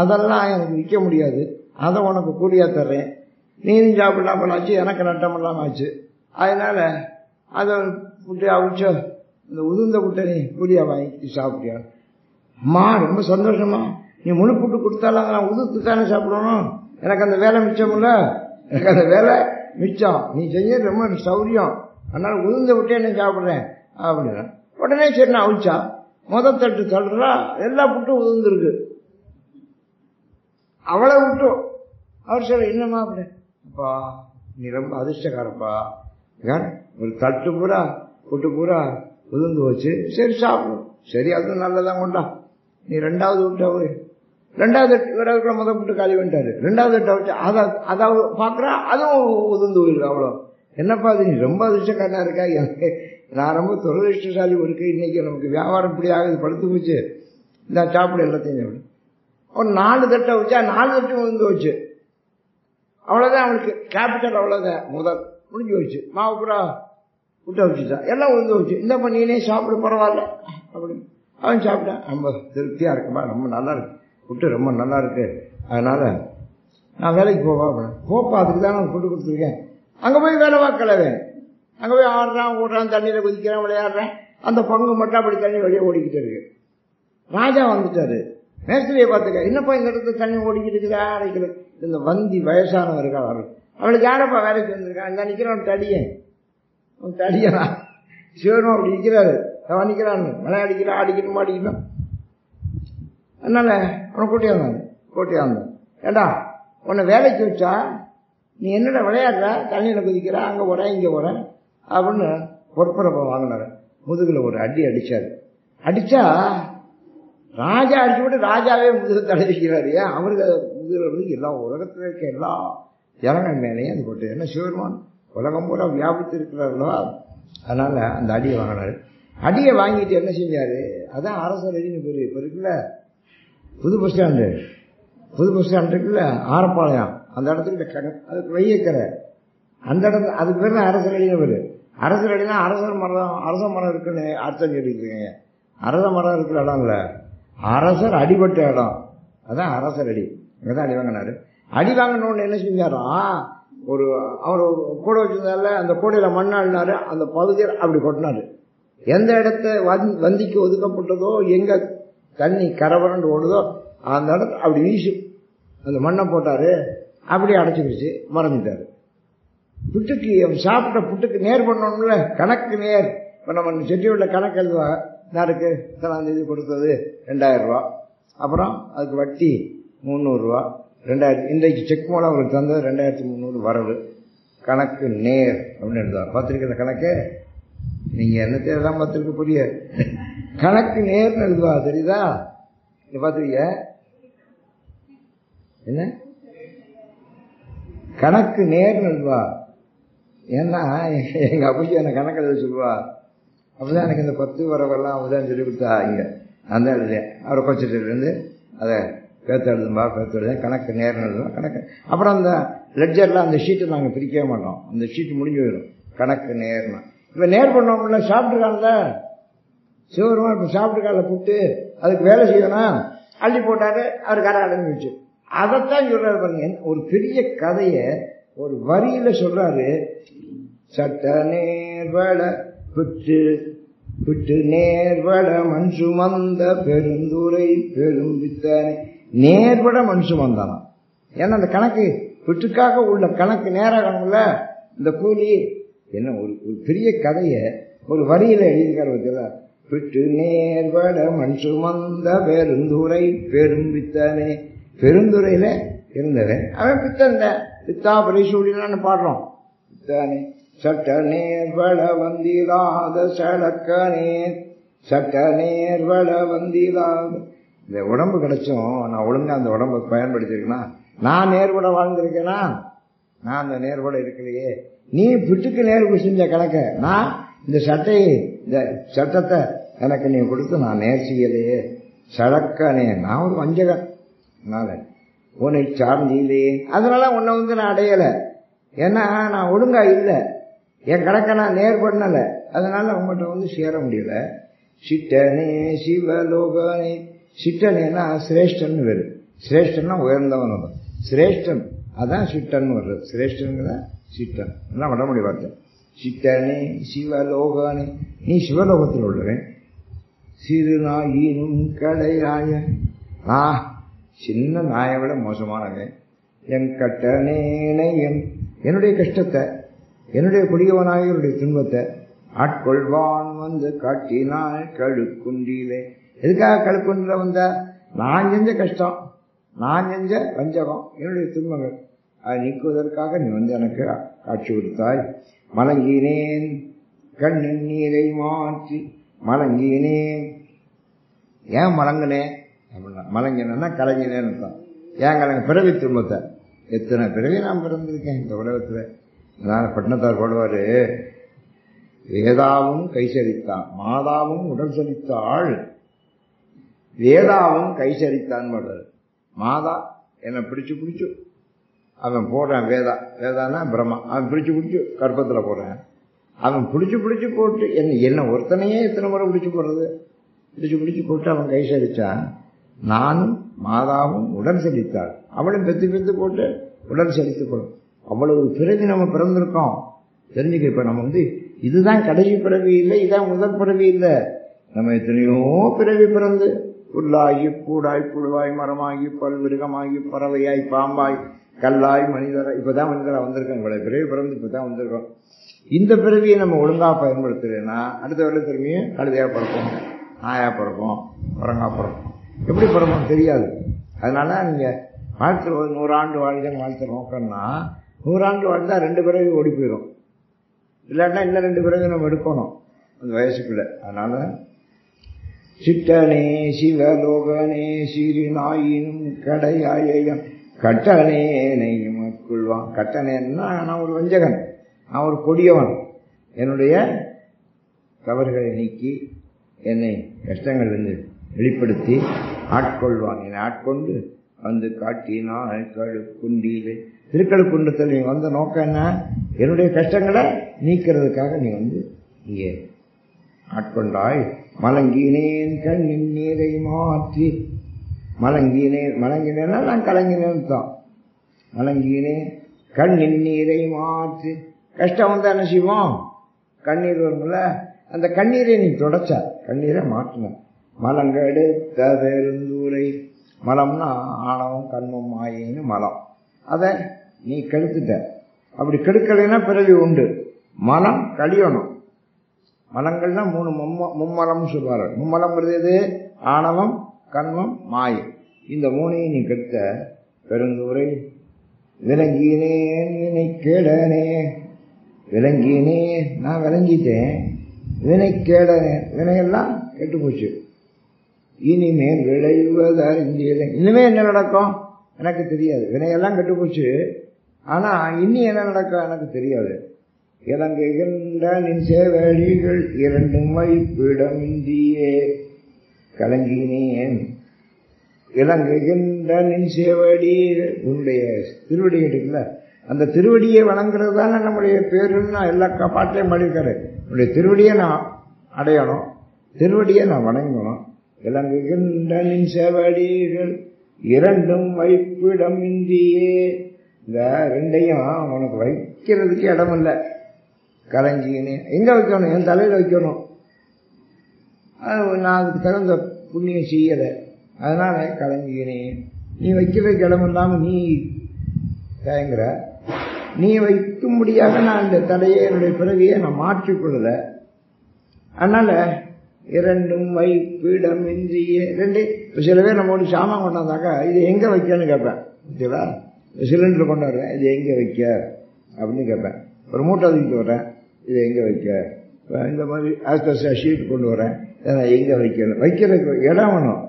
அதெல்லாம் எனக்கு விற்க முடியாது, அதை உனக்கு கூலியாக தர்றேன், நீனும் சாப்பிடலாம் ஆச்சு, எனக்கு நட்டம் இல்லாமல் ஆச்சு. அதனால் அதை புட்டு அவிச்சோ இந்த உதிர்ந்த புட்டை நீ கூலியாக வாங்கி சாப்பிட்டியா? அம்மா ரொம்ப சந்தோஷமா, நீ முழு புட்டு கொடுத்தாலும் நான் உதிர்த்து தானே சாப்பிடணும், எனக்கு அந்த வேலை மிச்சமில்ல, எனக்கு அந்த வேலை மிச்சம், நீ செஞ்சது ரொம்ப சௌரியம், அதனால் உதிர்ந்த விட்டே நான் சாப்பிட்றேன் அப்படின்னா உடனே சரி நான் அவிச்சா முதல் தட்டு தள்ளுறா எல்லா புட்டும் உதிர்ந்துருக்கு. அவளை விட்டும் அவர் சொல்ல என்னம்மா அப்படி, அப்பா நீ ரொம்ப அதிர்ஷ்டக்காரப்பா, ஒரு தட்டு பூரா புட்டு பூரா உதிர்ந்து வச்சு, சரி சாப்பிடும், சரி அதுவும் நல்லதான் கொண்டா, நீ ரெண்டாவது விட்டா போய் ரெண்டாவது விட முதல் புட்டு காலி பண்ணிட்டாரு, ரெண்டாவது தட்டை வச்சு அதை பார்க்குறா அதுவும் உதிர்ந்து போயிருக்கு. அவ்வளோ என்னப்பா அது, நீ ரொம்ப அதிர்ஷ்டக்காரனா இருக்கா, எனக்கு நான் ரொம்ப துரதிருஷ்டசாலி இருக்கு, இன்னைக்கு நமக்கு வியாபாரம் இப்படி ஆகுது, படுத்து போச்சு, இந்த சாப்பிடு எல்லாத்தையும். ஒரு 4 தட்டை வச்சா 4 தட்டும் உதிர்ந்து வச்சு, அவ்வளோதான் அவனுக்கு கேபிட்டல், அவ்வளோதான் முதல் முடிஞ்சு வச்சு. மாவு பூரா விட்ட வச்சுட்டா எல்லாம் உதிர்ந்து வச்சு, இந்த நீனே சாப்பிடு பரவாயில்ல அப்படின்னு அவன் சாப்பிட்டான். ரொம்ப திருப்தியாக இருக்குமா, ரொம்ப நல்லா இருக்கு புட்டு, ரொம்ப நல்லா இருக்கு, அதனால நான் வேலைக்கு போவா போப்பா, அதுக்கு தான் நான் புட்டு கொடுத்துருக்கேன். அங்கே போய் வேலை பார்க்கலவேன், அங்கே போய் ஆடுறான் ஓடுறான், தண்ணியில் குதிக்கிறான், விளையாடுறேன், அந்த பங்கு மட்டும் அப்படி தண்ணி வெளியே ஓடிக்கிட்டு இருக்கு. ராஜா வந்துட்டாரு, மேஸ்திரியை பார்த்துக்க, என்னப்பா இந்த இடத்துல தண்ணி ஓடிக்கிட்டு இருக்குதா அடைக்கல. இந்த வந்தி வயசானவர்கள் அவளுக்கு யாரப்பா வேலைக்கு வந்திருக்கான், அங்கே நிற்கிறான் தடியன், அவன் தடியனா சிவனும் அப்படி நிற்கிறாரு, அவன் நிற்கிறான்னு விளையாடிக்கிறான், அடிக்கணுமா அடிக்கணும். அதனால அவனை கூட்டியாந்தான், ஏண்டா உன்னை வேலைக்கு வச்சா நீ என்னடா விளையாடுற, தண்ணியில் குதிக்கிற, அங்கே போகிறேன் இங்கே போகிறேன் அப்படின்னு பொறுப்புறப்ப வாங்கினார். முதுகில் ஒரு அடி அடித்தார். அடித்தா ராஜா அடிச்சு விட்டு ராஜாவே முதுகு தடவிக்கிறாரு. ஏன் அவருக்கு முதுகில் இருந்து எல்லா உலகத்தில் இருக்க எல்லா ஜனங்கள் மேலேயும் அது போட்டு, என்ன சிவருமான் உலகம் பூரா வியாபித்து இருக்கிறார்களோ, அதனால் அந்த அடியை வாங்கினார். அடியை வாங்கிட்டு என்ன செஞ்சார், அதான் அரசர் அடின்னு பேர். இப்போ இருக்குல்ல புது பஸ் ஸ்டாண்ட் இருக்குல்ல ஆரப்பாளையம், அந்த இடத்துக்கிட்ட அதுக்கு வையக்கரை, அந்த இடத்துல அதுக்கு பேர் தான் அரசர் அடின்னு பேர். அரசர் அடினா அரச மரம் இருக்குன்னு அர்த்தம் சொல்லியிருக்கீங்க. அரச மரம் இருக்கிற இடம் இல்லை, அரசர் அடிபட்ட இடம், அதான் அரசர் அடி. அங்கே தான் அடி வாங்கினார். அடி வாங்கினோன்னு என்ன செஞ்சாரோ, அவர் கூடை வச்சிருந்தால அந்த கூடையில் மண்ணாடினாரு, அந்த பகுதியில் அப்படி கொட்டினார். எந்த இடத்த வந்திக்கு ஒதுக்கப்பட்டதோ, எங்கே தண்ணி கரவரண்டு ஓடுதோ அந்த இடத்த அப்படி வீசு அந்த மண்ணை போட்டார், அப்படியே அடைச்சிக்கிடுச்சு, மறைஞ்சிட்டார். புட்டுக்கு சாப்பிட்ட புட்டுக்கு நேர் பண்ணணும்ல, கணக்கு நேர். இப்போ நம்ம செட்டியோட கணக்கு எழுதுவா, யாருக்கு இத்தனாம் தேதி கொடுத்தது 2000 ரூபா, அப்புறம் அதுக்கு வட்டி 300 ரூபா, 2000 இன்றைக்கு செக் மூலம் அவருக்கு தந்தது 2300 வரவு, கணக்கு நேர் அப்படின்னு எழுதுவா. பார்த்துருக்கிற கணக்கு நீங்கள் என்னத்தையெல்லாம் பார்த்துருக்க புரிய, கணக்கு நேர்னு எழுதுவா, தெரியுதா? நீ பார்த்துருக்க என்ன கணக்கு நேர்னு எழுதுவா. ஏன்னா எங்கள் அப்பச்சி என்னை கணக்கு எழுத சொல்லுவா, அப்படிதான் எனக்கு இந்த 10 வரவெல்லாம் அவதான் சொல்லி கொடுத்தா. இங்கே அந்த எழுதேன், அவரை கொச்சிட்டிலேருந்து அதை பேத்து எழுதுதேன், கணக்கு நேர்னு எழுதுவோம் கணக்கு. அப்புறம் அந்த லெட்ஜரில் அந்த ஷீட்டை நாங்கள் பிரிக்கவே மாட்டோம், அந்த ஷீட்டு முடிஞ்சு போயிடும், கணக்கு நேர்னா. இப்போ நேர் பண்ணோம்ல, சாப்பிட்டுருக்கான்ல சிவருமா, இப்போ சாப்பிட்டுருக்கான்ல புட்டு, அதுக்கு வேலை செய்யணும், அள்ளி போட்டாரு, அவர் கரை அடைஞ்சு வச்சு. அதைத்தான் சொல்றாரு பாருங்க. ஒரு பெரிய கதையை ஒரு வரியில சொல்றாரு. சட்ட நேர்வள புட்டு புட்டு நேர்வள மண் சுமந்த பெருந்துரை பெரும் வித்தனை. நேர்வட மண் சுமந்தானா, ஏன்னா அந்த கணக்கு புட்டுக்காக உள்ள கணக்கு நேராகணும்ல, இந்த கூலி என்ன. ஒரு பெரிய கதையை ஒரு வரியில எழுதிக்கார. பிட்டு நேர்வட மண் சுமந்த பெருந்துரை பெரும் வித்தனை. பெருந்துறையில இருந்தவன் அவன் பித்தன், பித்தா பரிசூடினான்னு பாடுறோம். பித்தனை சட்ட நேர்வட வந்திராத சடக்கனே சட்ட நேர்வள வந்திதா. இந்த உடம்பு கிடைச்சும் நான் ஒழுங்கா அந்த உடம்பை பயன்படுத்திருக்கேனா? நான் நேர்வட வாழ்ந்திருக்கேனா? நான் அந்த நேர்வட இருக்கலையே. நீ பிட்டுக்கு நேர்வு செஞ்ச கணக்க நான் இந்த சட்டத்தை எனக்கு நீ கொடுத்து நான் நேர் செய்யலையே. சழக்கனே, நான் ஒரு வஞ்சகன், உன்னை சார்ந்திலே, அதனால உன்னை நான் அடையலை. ஏன்னா நான் ஒழுங்கா இல்லை, என் கணக்கை நான் நேர் பண்ணல, அதனால உங்கள்கிட்ட சேர முடியல. சிட்டனே சிவலோகனே, சிட்டனேன்னா சிரேஷ்டன் வருது. சிரேஷ்டன்னா உயர்ந்தவன், சிரேஷ்டன் அதான் சிட்டன் வர்றது. சிரேஷ்டனுங்கிற சிட்டன் எல்லாம் வடமொழி வார்த்தை. சிட்டனே சிவலோகனே, நீ சிவலோகத்தில் உள்ளவன். சிறு நாயினும் கடையாய, நான் சின்ன நாயை விட மோசமானவன். என் கட்டனேனை, என்னுடைய கஷ்டத்தை, என்னுடைய கொடியவனாக என்னுடைய துன்பத்தை ஆட்கொள்வான் வந்து காட்டினாள் கழுக்குண்டிலே. எதுக்காக கழுக்குண்டில வந்த? நான் செஞ்ச கஷ்டம், நான் செஞ்ச வஞ்சகம், என்னுடைய துன்பங்கள் அதை நீக்குவதற்காக நீ எனக்கு காட்சி கொடுத்தாய். மலங்கினேன் கண்ணின் நீரை மாற்றி, மலங்கினேன். ஏன் மலங்கினேன் அப்படின்னா, மலங்கினா கலங்கினேன்னு தான். ஏன் கலங்க? பிறவி துன்பத்தை. எத்தனை பிறவி நான் பிறந்திருக்கேன் இந்த உலகத்துல. அதனால பட்டினத்தார் போடுவாரு, வேதாவும் கைசரித்தான், மாதாவும் உடல் சலித்தாள், வேதாவும் கைசரித்தான் போடுறாரு. மாதா என்னை பிடிச்சு அவன் போடுறான். வேதானா பிரம்மா, அவன் பிடிச்சு கற்பத்துல போடுறான். அவன் பிடிச்சு போட்டு என்ன ஒருத்தனையே எத்தனை முறை பிடிச்சு போட்டு அவன் கைசரிச்சான். நானும் மாதாவும் உடல் செலுத்தாள், அவளும் பெத்து போட்டு உடல் செலுத்தப்படும். அவ்வளவு பிறவி நம்ம பிறந்திருக்கோம். தெரிஞ்சுக்க, இப்ப நம்ம இதுதான் கடைசி பிறவி இல்லை, இதான் முதல் பிறவி இல்லை. நம்ம எத்தனையோ பிறவி பிறந்து புல்லாகி பூடாய் புழுவாய் மரமாகி பல்விருகமாகி பறவையாய் பாம்பாய் கல்லாய் மனிதராய் இப்பதான் மனிதரா வந்திருக்கோம். இவ்வளவு பிறவி பிறந்து இப்பதான் வந்திருக்கோம். இந்த பிறவியை நம்ம ஒழுங்கா பயன்படுத்துறேன்னா அடுத்த வேலை திரும்பியும் கழுதையா பிறப்போம், நாயா பிறப்போம், குரங்கா பிறப்போம். எப்படி பிறப்போம் தெரியாது. அதனால நீங்க வாழ்த்து 100 ஆண்டு வாழ்க்கை வாழ்த்து நோக்கம்னா 100 ஆண்டு வாழ்ந்தா 2 பிறவி ஓடி போயிடும். இல்லாட்டா இன்னும் 2 பிறவி நம்ம எடுக்கணும் அந்த வயசுக்குள்ள. அதனால சிட்டனே சிவலோகனே சிறு நாயினும் கடையாயம் கட்டனேனையும் கொள்வான். கட்டனேன்னா நான் ஒரு வஞ்சகன், நான் ஒரு கொடியவன். என்னுடைய தவறுகளை நீக்கி என்னை கஷ்டங்களிலிருந்து வெளிப்படுத்தி ஆட்கொள்வான். என்னை ஆட்கொண்டு வந்து காட்டினான் கழுக்குண்டியிலே. திருக்கழுக்குண்டத்தில் நீ வந்த நோக்கம் என்ன? என்னுடைய கஷ்டங்களை நீக்கிறதுக்காக நீ இங்கே ஆட்கொண்டாய். மலங்கினேன் கண்ணின் நீரை மாற்றி, மலங்கினேன்னா நான் கலங்கினேன் தான். மலங்கினேன் கண்ணின் நீரை மாற்றி. கஷ்டம் வந்தா என்ன செய்வோம்? கண்ணீர் வரும்ல, அந்த கண்ணீரை நீ தொடச்ச, கண்ணீரை மாற்றின. மலங்கெடுத்த பெருந்தூரை, மலம்னா ஆணவம் கண்மம் மாயின்னு மலம், அதை நீ கெடுத்துட்ட. அப்படி கெடுக்கலைன்னா பிறவி உண்டு. மலம் கழியணும். மலங்கள்னா 3 மும்மலம் சொல்வார்கள். மும்மலம் எது? ஆணவம் கண்மம் மாயை. இந்த 3ஐயும் நீ கெடுத்த. பெருந்தூரை விளங்கினேன் வினை கேடனே, விளங்கினேன் நான் விளங்கிட்டேன், வினை கேடனே வினையெல்லாம் கெட்டு போச்சு. இனிமேல் விளைவது அறிஞ்சேன். இனிமே என்ன நடக்கும் எனக்கு தெரியாது. வினையெல்லாம் கெட்டு போச்சு, ஆனா இனி என்ன நடக்கும் எனக்கு தெரியாது. இலங்குகின்ற நின் சேவடிகள் 2 வைப்பிடம் இந்தியே கலங்கினேன். இலங்குகின்ற நின் சேவடிகள், உன்னுடைய திருவடி இருக்குல்ல, அந்த திருவடியை வணங்குறது தானே நம்முடைய பேருன்னு நான் எல்லா பாட்டையும் பாடியிருக்காரு. உன்னுடைய திருவடியை நான் அடையணும், திருவடியை நான் வணங்கணும். இலங்குகின்ற நின் சேவடிகள் 2 வைப்பிடம் இந்தியே. இந்த 2ஐயும் உனக்கு வைக்கிறதுக்கு இடம் இல்லை. கலங்கினே எங்க வைக்கணும்? என் தலையில வைக்கணும். நான் அதுக்கு தகுந்த புண்ணியம் செய்யலை, அதனால கலங்கினே. நீ வைக்கிறதுக்கு இடம் இல்லாம நீ தயங்குற. நீ வைக்கும்படியாக நான் இந்த தலையை என்னுடைய பிறவியை நான் மாற்றிக்கொள்ளல. அதனால 2 வைப்பிடம் இன்றியே. 2 சில பேர் நம்மளோட சாமான் கொண்டாந்தாக்கா இது எங்க வைக்கன்னு கேட்பேன். ஓகேவா? சிலிண்டர் கொண்டாடுறேன், இது எங்க வைக்க அப்படின்னு கேட்பேன். ஒரு மூட்டை தூக்கிட்டு வரேன், இது எங்க வைக்க. இந்த மாதிரி ஷீட் கொண்டு வரேன், எங்க வைக்கணும், வைக்கிறதுக்கு இடம் வேணும்.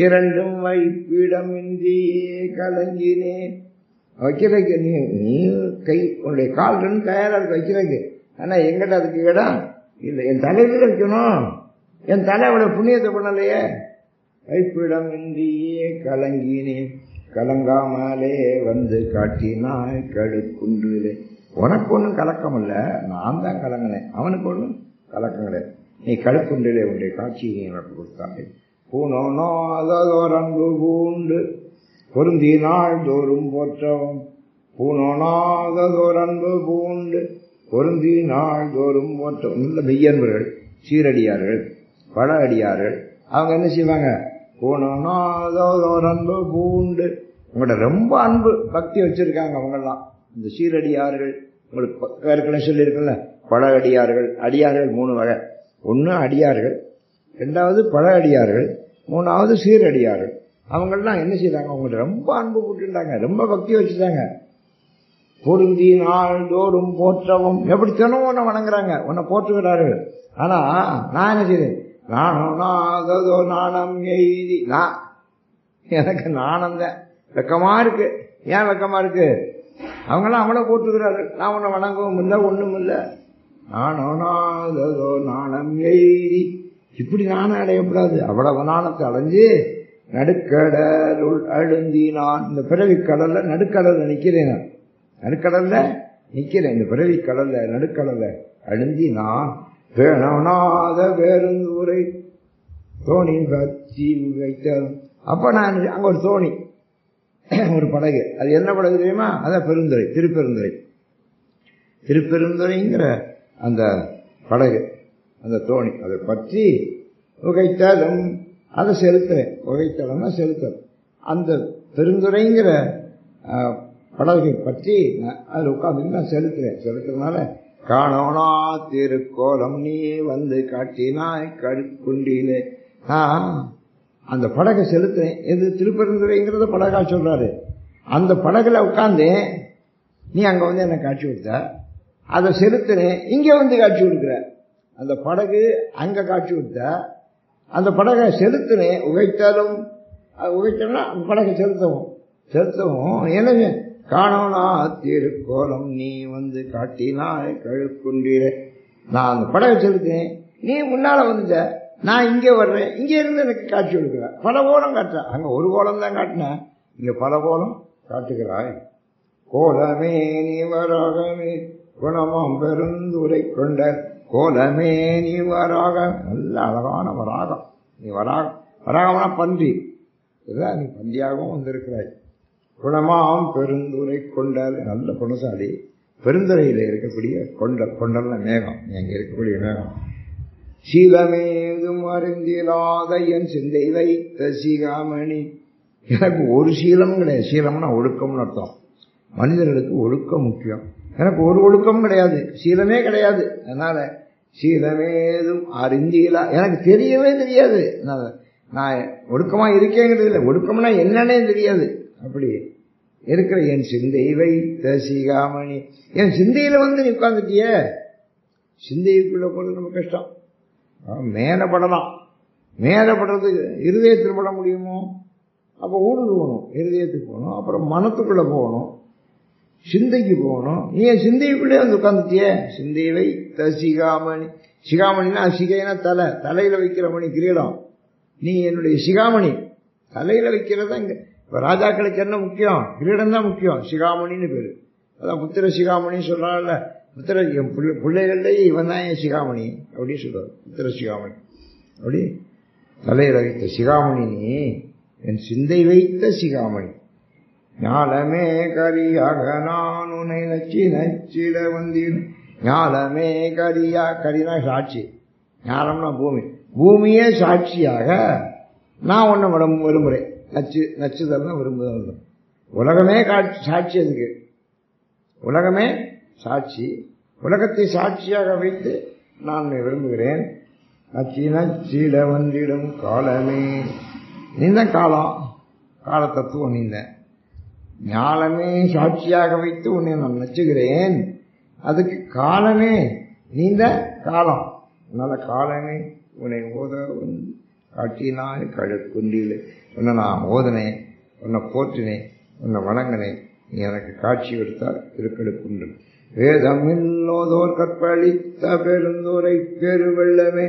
இரண்டும் வைப்பிடம் இன்றியே கலங்கினேன். வைக்கிறதுக்கு நீ கை உன்னுடைய கால் ரெண்டு தயாரா இருக்கு வைக்கிறதுக்கு. ஆனா எங்கிட்ட அதுக்கு இடம் இல்லை. என் தலையில வைக்கணும். என் தலை அவ்வளவு புண்ணியத்தை பண்ணலையே. வைப்பிடம் இன்றியே கலங்கினேன், கலங்காமலே வந்து காட்டினாய் கடுக்குன்றிலே. உனக்கு ஒன்றும் கலக்கம் இல்லை, நான் தான் கலங்கினேன். அவனுக்கு ஒன்றும் கலக்கம் கிடையாது. நீ கடுக்குன்றிலே உன்னுடைய காட்சியை நீ எனக்கு கொடுத்தாங்க. பூனோனோ அதோர் அன்பு பூண்டு பொருந்தி நாள் தோறும் போற்றவும். பூனோனோ அதோர் அன்பு பூண்டு பொருந்தி நாள் தோறும் போற்றவும். நல்ல மெய்யன்பர்கள், சீரடியார்கள், பல அடியார்கள், அவங்க என்ன செய்வாங்க? பூனோனோ அதோர் அன்பு பூண்டு, உங்களோட ரொம்ப அன்பு பக்தி வச்சிருக்காங்க அவங்கெல்லாம். இந்த சீரடியார்கள் உங்களுக்கு ஏற்கனவே சொல்லியிருக்கல, பல அடியார்கள். அடியார்கள் 3 வகை. ஒன்று அடியார்கள், 2வது பல அடியார்கள், 3வது சீரடியார்கள். அவங்கெல்லாம் என்ன செய்தாங்க? அவங்க ரொம்ப அன்பு போட்டுட்டாங்க, ரொம்ப பக்தி வச்சுட்டாங்க. பொருந்தி நாள் தோறும் போற்றவும். எப்படி தினமும் உன்னை வணங்குறாங்க, உன்னை போற்றுகிறார்கள். ஆனா நான் என்ன செய்தேன்? நானோ நாணம் எய்தி. நான் எனக்கு நாணம் தான், வெக்கமா இருக்கு. ஏன் வெக்கமா இருக்கு? அவங்கெல்லாம் அவளை போட்டுக்கிறார்கள், நான் உன்னை வணங்கவும் இல்லை, ஒண்ணும் இல்லை. நானோ நாணம் எய்தி. இப்படி நானும் அடையக்கூடாது. அவ்வளவு நாணத்தை அடைஞ்சு நடுக்கடலுள் அழுந்தினான். இந்த பிறவி கடல்ல நடுக்கடல்ல நிக்கிறேன், நான் நடுக்கடல்ல நிக்கிறேன். இந்த பிறவி கடல்ல நடுக்கடல்ல அழுந்தி நான் வேணாத வேறுந்துரை தோணி பற்றி வைத்தார். அப்ப நான் அங்க ஒரு தோணி, ஒரு படகு. அது என்ன படகு தெரியுமா? அதான் பெருந்துறை, திருப்பெருந்துறை. திருப்பெருந்துறைங்கிற அந்த படகு, அந்த தோணி, அதை பற்றி உகைத்தாலும் அதை செலுத்துறேன். உகைத்தாலம்னா செலுத்தல். அந்த பெருந்துறைங்கிற படகை பற்றி அதில் உட்காந்து நான் செலுத்துறேன். செலுத்துறதுனால காணோனா திருக்கோலம் நீ வந்து காட்டினாய் கடுக்குண்டிலே. அந்த படகை செலுத்துறேன். எது திருப்பெருந்துறைங்கிறத படகா சொல்றாரு. அந்த படகுல உட்கார்ந்தேன், நீ அங்க வந்து என்ன காட்சி கொடுத்த. அதை செலுத்துறேன், இங்க வந்து காட்சி கொடுக்குற. அந்த படகு அங்க காட்சி கொடுத்த, அந்த படகை செலுத்துனேன். உகைத்தாலும் உகைத்தோம்னா அந்த படகை செலுத்தவும் என்னங்க காணோனா திருக்கோலம் நீ வந்து காட்டினாய் கழுக்குண்டீரே. நான் அந்த படகை செலுத்தினேன், நீ முன்னால வந்துட்ட, நான் இங்கே வர்றேன், இங்கே இருந்து எனக்கு காட்சி கொடுக்குறேன். பல கோலம் காட்டுற. அங்க ஒரு கோலம் தான் காட்டினேன், இங்க பல கோலம் காட்டுகிறாய். கோலமே நீ வராகமே குணமாம் பெருந்துரை கொண்ட கோலமே நீ வராக. நல்ல அழகான வராகம். நீ வராகம்னா பன்றி, இதுதான் நீ பன்றியாகவும் வந்திருக்கிறாய். குணமாம் பெருந்துரை கொண்டால், நல்ல குணசாலி. பெருந்துறையில் இருக்கக்கூடிய கொண்டல்ல மேகம், நீ அங்கே இருக்கக்கூடிய மேகம். சீலமேதும் அறிந்திலாத என் சிந்தை வைத்த சிகாமணி. எனக்கு ஒரு சீலம் கிடையாது. சீலம்னா ஒழுக்கம்னு அர்த்தம். மனிதர்களுக்கு ஒழுக்கம் முக்கியம். எனக்கு ஒரு ஒழுக்கம் கிடையாது, சீலமே கிடையாது. அதனால சீலமேதும் அறிந்திலா, எனக்கு தெரியவே தெரியாது. நான் ஒழுக்கமா இருக்கேங்கிறது இல்லை, ஒழுக்கம்னா என்னன்னே தெரியாது. அப்படி இருக்கிற என் சிந்தை வைத்த சிகாமணி. என் சிந்தையில வந்து நீ உட்கார்ந்துட்டிய. சிந்தைக்குள்ள போறது ரொம்ப கஷ்டம். மேலப்படலாம், மேலப்படுறதுக்கு இருதயத்தில் பட முடியுமோ? அப்போ ஊடுருவணும், இருதயத்துக்கு போகணும், அப்புறம் மனத்துக்குள்ள போகணும், சிந்தைக்கு போகணும். நீ என் சிந்தைக்குள்ளே வந்து உட்காந்துட்டிய. சிந்தை வைத்த சிகாமணி. சிகாமணினா சிகைனா தலை, தலையில வைக்கிற மணி கிரீடம். நீ என்னுடைய சிகாமணி, தலையில வைக்கிறதா. இங்க இப்ப ராஜாக்களுக்கு என்ன முக்கியம்? கிரீடம் தான் முக்கியம். சிகாமணின்னு பேரு. அதான் புத்திர சிகாமணி சொல்றாங்கல்ல. புத்திர என் பிள்ளைகள்ல இவன் தான் என் சிகாமணி அப்படின்னு சொல்றாரு. புத்திர சிகாமணி அப்படி தலையில வைத்த சிகாமணி நீ, என் சிந்தை வைத்த சிகாமணி. ஞாலமே கரியாக நான் உன்னை நச்சிட வந்தேன். ஞாலமே கரியா, கரினா சாட்சி, ஞானம்னா பூமி, பூமியே சாட்சியாக நான் உன்னை விரும்புகிறேன். நச்சுதல் விரும்புதல். உலகமே சாட்சி. அதுக்கு உலகமே சாட்சி. உலகத்தை சாட்சியாக வைத்து நான் விரும்புகிறேன். நச்சிட வந்திடும் காலமே. நீந்த காலம், கால தத்துவம் நீந்த. ஞானமே சாட்சியாக வைத்து உன்னை நான் நச்சுகிறேன். அதுக்கு காலமே நீந்த காலம். அதனால காலமே உன்னை ஓத காட்டினாய் கழுக்குண்டிலே. உன்னை நான் ஓதனேன், உன்னை போற்றினேன், உன்னை வணங்கினேன், நீ எனக்கு காட்சி எடுத்தால் திருக்கழுக்குண்டு. வேதமில்லோதோர் கற்பழித்த பெருந்தோரை பெருவெள்ளமே.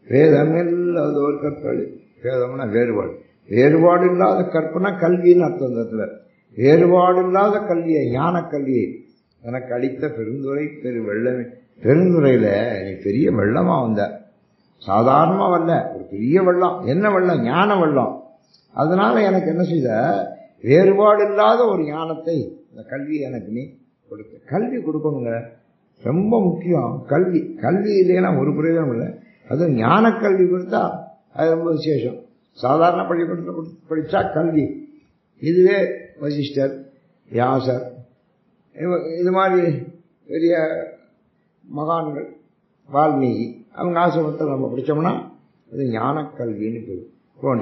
வேதமில்லாதோர் கற்பழி, வேதம்னா வேறுபாடு, வேறுபாடு இல்லாத கற்பனை கல்வின்னு அர்த்தம். வேறுபாடு இல்லாத கல்வியை, ஞான கல்வியை எனக்கு அளித்த பெருந்துரை பெரு வெள்ளமே. பெருந்துறையில நீ பெரிய வெள்ளமா வந்த, சாதாரணமா வரல, ஒரு பெரிய வெள்ளம். என்ன வெள்ளம்? ஞான வெள்ளம். அதனால எனக்கு என்ன செய்த, வேறுபாடு இல்லாத ஒரு ஞானத்தை, இந்த கல்வியை எனக்கு நீ கொடுத்த. கல்வி கொடுக்கணுங்க, ரொம்ப முக்கியம் கல்வி. கல்வி இல்லைன்னா ஒரு பிரயோஜனம் இல்லை. அது ஞான கல்வி கொடுத்தா அது ரொம்ப விசேஷம். சாதாரண பள்ளிக்கூடத்தில் படித்தா கல்வி. இதுவே வசிஷ்டர், வியாசர், இது மாதிரி பெரிய மகான்கள், வால்மீகி, அவங்க ஆசிரமத்தில் நம்ம படித்தோம்னா அது ஞான கல்வின்னு போயிடும். இப்போ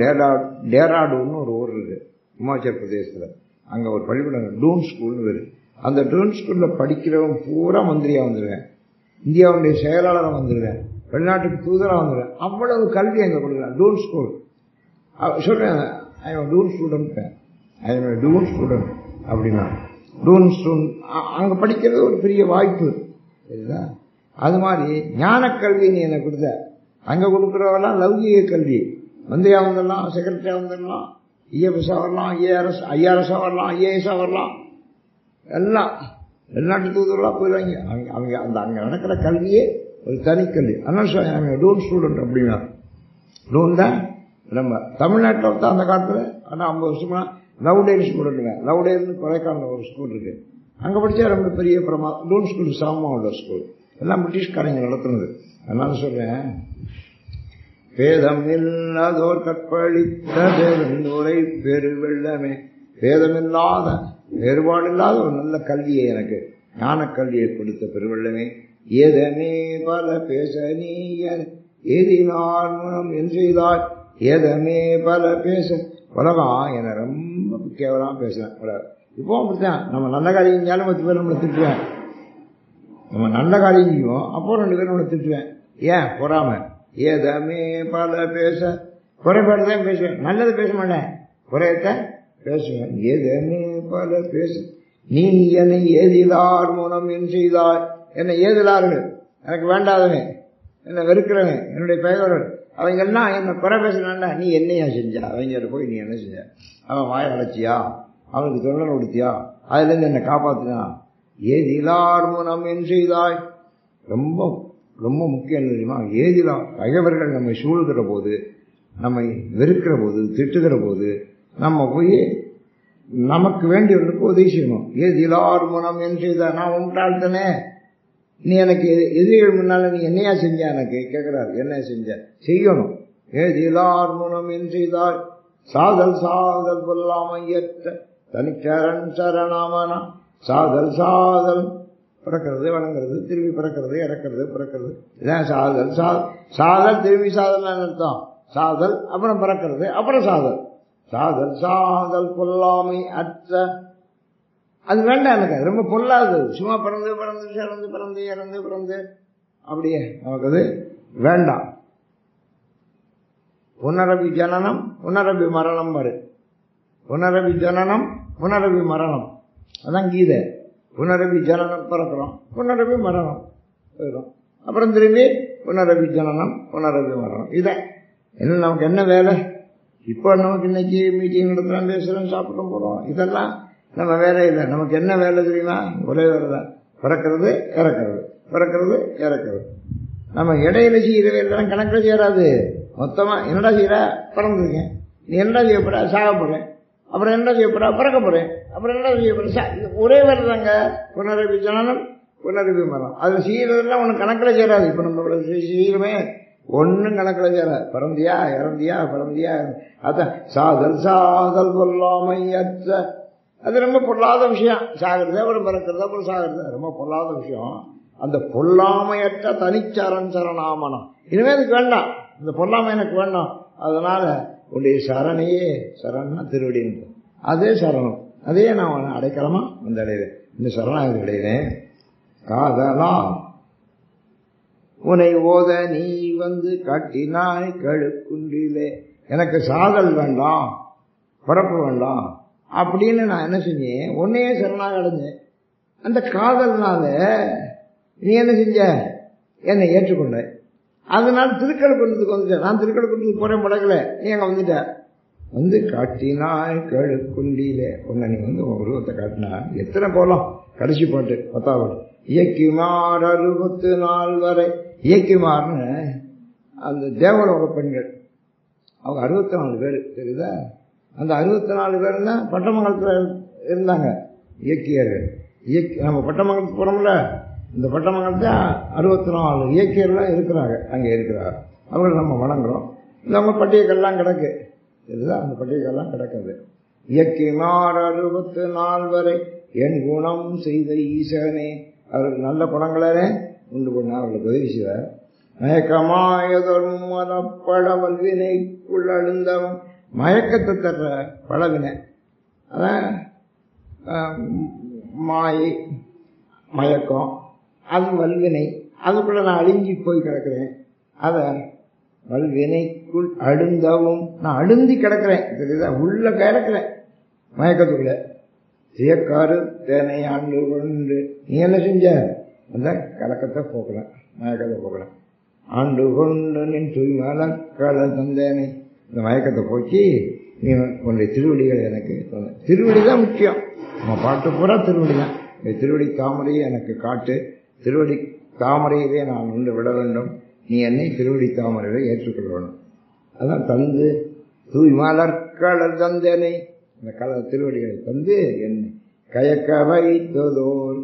டேராடூன்னு ஒரு ஊர் இருக்குது இமாச்சல் பிரதேசத்தில். அங்கே ஒரு பள்ளிக்கூடம் டூன் ஸ்கூல்னு வருது. அந்த டூன் ஸ்கூலில் படிக்கிறவன் பூரா மந்திரியாக வந்துடுவேன், இந்தியாவுடைய செயலாளராக வந்துடுவேன், வெளிநாட்டுக்கு தூதராக வந்துடுவேன். அவ்வளவு கல்வி அங்கே கொடுக்குறேன். டூன் ஸ்கூல் சொல்கிறேன், I am Doon student, I am Doon student அப்படின்னா. டூன் ஸ்டூடெண்ட் அங்கே படிக்கிறது ஒரு பெரிய வாய்ப்பு, சரிதா? அது மாதிரி ஞான கல்வி நீ எனக்கு கொடுத்த. அங்கே கொடுக்குறவெல்லாம் லௌகிக கல்வி, மந்திரியாக வந்துடலாம், செக்ரட்டரியாக வந்துடலாம், இஎஃப்எஸ்ஸாக வரலாம், ஐஆர்எஸ்ஸாக வரலாம், ஐஏஎஸ்ஸாக வரலாம், எல்லாம் வெளிநாட்டு தூதர்களாக போயிடுவாங்க. அவங்க அந்த அங்கே நடக்கிற கல்வியே ஒரு தனிக்கல்வி. அதனால டூன் ஸ்டூடெண்ட் அப்படின்னா. டூன் தான் நம்ம தமிழ்நாட்டில் வந்து அந்த காலத்தில், ஆனால் 50 வருஷமா லவ்டேல் ஸ்கூலுங்க. லவ்டேல்னு கொடைக்கானல் ஒரு ஸ்கூல் இருக்கு, அங்கே படித்தா ரொம்ப பெரிய பிரமாதம். டூன் ஸ்கூல் சமமாக உள்ள ஸ்கூல், எல்லாம் பிரிட்டிஷ்காரங்க நடத்துனது. அதனால சொல்றேன், வேதம் இல்லாதோர் கற்பழித்த பெருந்துரை பெருவெள்ளமே. வேதமில்லாத, வேறுபாடு இல்லாத ஒரு நல்ல கல்வியை, எனக்கு ஞான கல்வியை கொடுத்த பெருவெள்ளமே. ஏதமே பல பேச நீ ஏதினார் மனம் என் செய்தாய். ஏதமே பல பேச, உலகம் என்னை ரொம்ப கேவலமாக பேசுறேன். இப்போ அப்படித்தான், நம்ம நல்ல காரியம் செஞ்சாலும் 10 பேர் நம்மளை திட்டுவேன். நம்ம நல்ல காரியம் செய்வோம், அப்போ 2 பேர் நம்மளை திட்டுவேன். ஏன்? பொறாம. ஏதமே பல பேச, குறைபாடு தான் பேசுவேன், நல்லது பேச மாட்டேன், குறையத்தான் பேசுவேன். ஏதமே பல பேச நீ என்னை ஏதிலார் மூலம் என் செய்தாய். என்னை ஏதிலார்கள், எனக்கு வேண்டாதவன், என்னை வெறுக்கிறவன், என்னுடைய பெயர்கள், அவங்க எல்லாம் என்னை குறை பேசுறான்ல, நீ என்னையா செஞ்சா? அவங்க போய் நீ என்ன செஞ்ச? அவன் வாயை அடைச்சியா? அவனுக்கு தொண்டனை கொடுத்தியா? அதுலேருந்து என்னை காப்பாத்தினா? ஏதிலார் மூலம் என் செய்தாய். ரொம்ப ரொம்ப முக்கியம் தெரியுமா? ஏதிலார் பகைவர்கள் நம்மை சூழ்கிற போது, நம்மை வெறுக்கிற போது, திட்டுகிற போது, நம்ம போய் நமக்கு வேண்டியவர்களுக்கு உதவி செய்யணும். ஏதிலார் மூலம் என் செய்தாய். நான் உண்டாழ்த்தனே, நீ எனக்கு எதிரிகள் முன்னால நீ என்னையா செஞ்ச? எனக்கு கேட்கிறார், என்ன செஞ்ச? செய்யணும். ஏதிலார் மூலம் என் செய்தாய். சாதல் சாதல் பொல்லாமை ஏற்ற தனிச்சரண் சரணாமனா. சாதல் சாதல், பிறக்கிறது, வணங்குறது, திரும்பி பிறக்கிறது, இறக்கிறது, பிறக்கிறது, இதான் சாதல். சாதல் திரும்பி சாதல் அர்த்தம். சாதல் அப்புறம் பிறக்கிறது, அப்புறம் சாதல். சாதல் சாதல் பொல்லாமை அற்ற, அது வேண்டாம் எனக்கு, அது ரொம்ப பொல்லாது. சும்மா பிறந்து பிறந்து சிறந்து பிறந்து இறந்து பிறந்து அப்படியே நமக்கு அது வேண்டாம். புனரபி ஜனனம் புனரபி மரணம் வரு. புனரபி ஜனனம் புனரபி மரணம், அதான் கீதை. புனரபி ஜனனம் பிறக்கிறோம், புனரபி மரணம் போயிடும், அப்புறம் திரும்பி புனரபி ஜனனம் புனரபி மரணம். இதான் என்ன, நமக்கு என்ன வேலை? இப்போ நமக்கு இன்னைக்கு மீட்டிங் நடத்துகிறோம், பேசுகிறோம், சாப்பிட்றோம், போகிறோம், இதெல்லாம் நம்ம வேலை இல்லை. நமக்கு என்ன வேலை தெரியுமா? ஒரே வேலை தான், பிறக்கிறது இறக்கிறது, பிறக்கிறது இறக்கிறது. நம்ம இடையில செய்கிற வேலைலாம் கணக்கில் சேராது. மொத்தமாக என்னடா செய்கிற? பிறந்திருக்கேன். நீ என்னடா செய்ய போற? சாக போகிறேன். அப்புறம் என்ன செய்ய போற? பிறக்க போகிறேன். அப்புறம் என்ன செய்ய போற? ஒரே வேலை தாங்க. புனரபி ஜனனம் புனரபி மரணம். அதில் செய்கிறதெல்லாம் உனக்கு கணக்கில் சேராது. இப்போ நம்ம செய்கிறோமே, ஒன்றும் கணக்கில் சேராது. பிறந்தியா இறந்தியா பிறந்தியா, அதான் சாதல் சாதல் பொல்லாமை அற்ற. அது ரொம்ப பொல்லாத விஷயம். சாகிறது அப்புறம் பிறக்கிறது அப்புறம் சாகிறது, ரொம்ப பொல்லாத விஷயம். அந்த பொல்லாமையற்ற தனிச்சரண் சரணாமனம். இனிமே அதுக்கு வேண்டாம், இந்த பொல்லாமை எனக்கு வேண்டாம். அதனால உன்னுடைய சரணையே, சரணா திருவடின்னு, அதே சரணம், அதே நான் அடைக்கலமா வந்து அடைகிறேன். இந்த சரணாகதி அடைகிறேன். காதலா உனை ஓத நீ வந்து காட்டினாய் கழுக்குண்டிலே. எனக்கு சாதல் வேண்டாம், பிறப்பு வேண்டாம் அப்படின்னு நான் என்ன செஞ்சேன், உன்னையே சரணாக அடைஞ்சேன். அந்த காதல்னால நீ என்ன செஞ்ச, என்னை ஏற்றுக்கொண்ட. அதனால திருக்கழுக்குன்றத்துக்கு வந்துட்டேன். நான் திருக்கழுக்குன்றத்துக்கு போறேன் படகுல, நீ அங்கே வந்துட்ட. வந்து காட்டினாய் கழுக்குண்டிலே. உன்னை நீ வந்து உருவத்தை காட்டினா எத்தனை போலாம். கடைசி பாட்டு 10வது. இயக்கிமார் 64 வரை. இயக்கிமார்னு அந்த தேவலோக பெண்கள், அவங்க 64 பேர் தெரியுதா. அந்த 64 பேர் தான் பட்டமங்கலத்தில் இருந்தாங்க இயக்கியர்கள். நம்ம பட்டமங்கலத்துக்கு போகிறோம்ல, இந்த பட்டமங்கலத்தை 64 இயக்கியர்கள்லாம் இருக்கிறாங்க, அங்கே இருக்கிறாங்க. அவங்களை நம்ம வணங்குறோம். நம்ம பட்டியக்கெல்லாம் கிடக்கு தெரியுதா, அந்த பட்டியக்கெல்லாம் கிடக்குது. இயக்கிமார் 64 வரை என் குணம் செய்த ஈசனே. அவருக்கு நல்ல குணங்களே உண்டு பண்ண அவர்களுக்கு உதவி செய்தார். மயக்கமாயதொரும் மதப்பழவல்வினைக்குள் அழுந்தவன். மயக்கத்தை தர்ற பழவினை, அதான் மாயை மயக்கம், அது வல்வினை. அதுக்குள்ள நான் அழிஞ்சி போய் கிடக்கிறேன். அதை வல்வினைக்குள் அழுந்தவும், நான் அழுந்தி கிடக்கிறேன் தெரியுதா, உள்ள கிடக்கிறேன் மயக்கத்துக்குள்ள. சியக்காரு தேனை ஆண்டு கொண்டு நீ என்ன செஞ்ச, அந்த கலக்கத்தை போக்கலாம், மயக்கத்தை போக்கலாம். ஆண்டு கொண்டு நின் தூய்மலக்கள தந்தேனை. இந்த மயக்கத்தை போக்கி நீ உன்னுடைய திருவடிகள் எனக்கு சொன்ன. திருவடி தான் முக்கியம். நம்ம பாட்டு பூரா திருவடி தான். இந்த திருவடி தாமரையை எனக்கு காட்டு, திருவடி தாமரையிலே நான் உண்டு விட வேண்டும், நீ என்னை திருவடி தாமரையிலே ஏற்றுக்கொள்ள வேண்டும். அதான் தந்து தூய்மலக்கள தந்தேனை. இந்த திருவடிகளை தந்து என்னை கயக்க வைத்ததோர்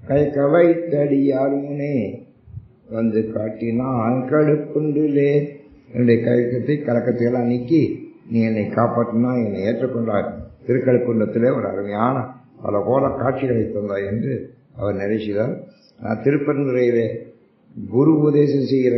கயக்க வைத்தடியாருமுனே வந்து காட்டினான் கழுக்குண்டிலே. என்னுடைய கயக்கத்தை கலக்கத்தை எல்லாம் நீக்கி நீ என்னை காப்பாற்றினா, என்னை ஏற்றுக்கொண்டாய். திருக்கழுக்குன்றத்திலே ஒரு அருமையான பல கோல காட்சிகளை தந்தாய் என்று அவர் நிறைச்சார். நான் திருப்பெருந்துறையிலே குரு உபதேசம் செய்கிற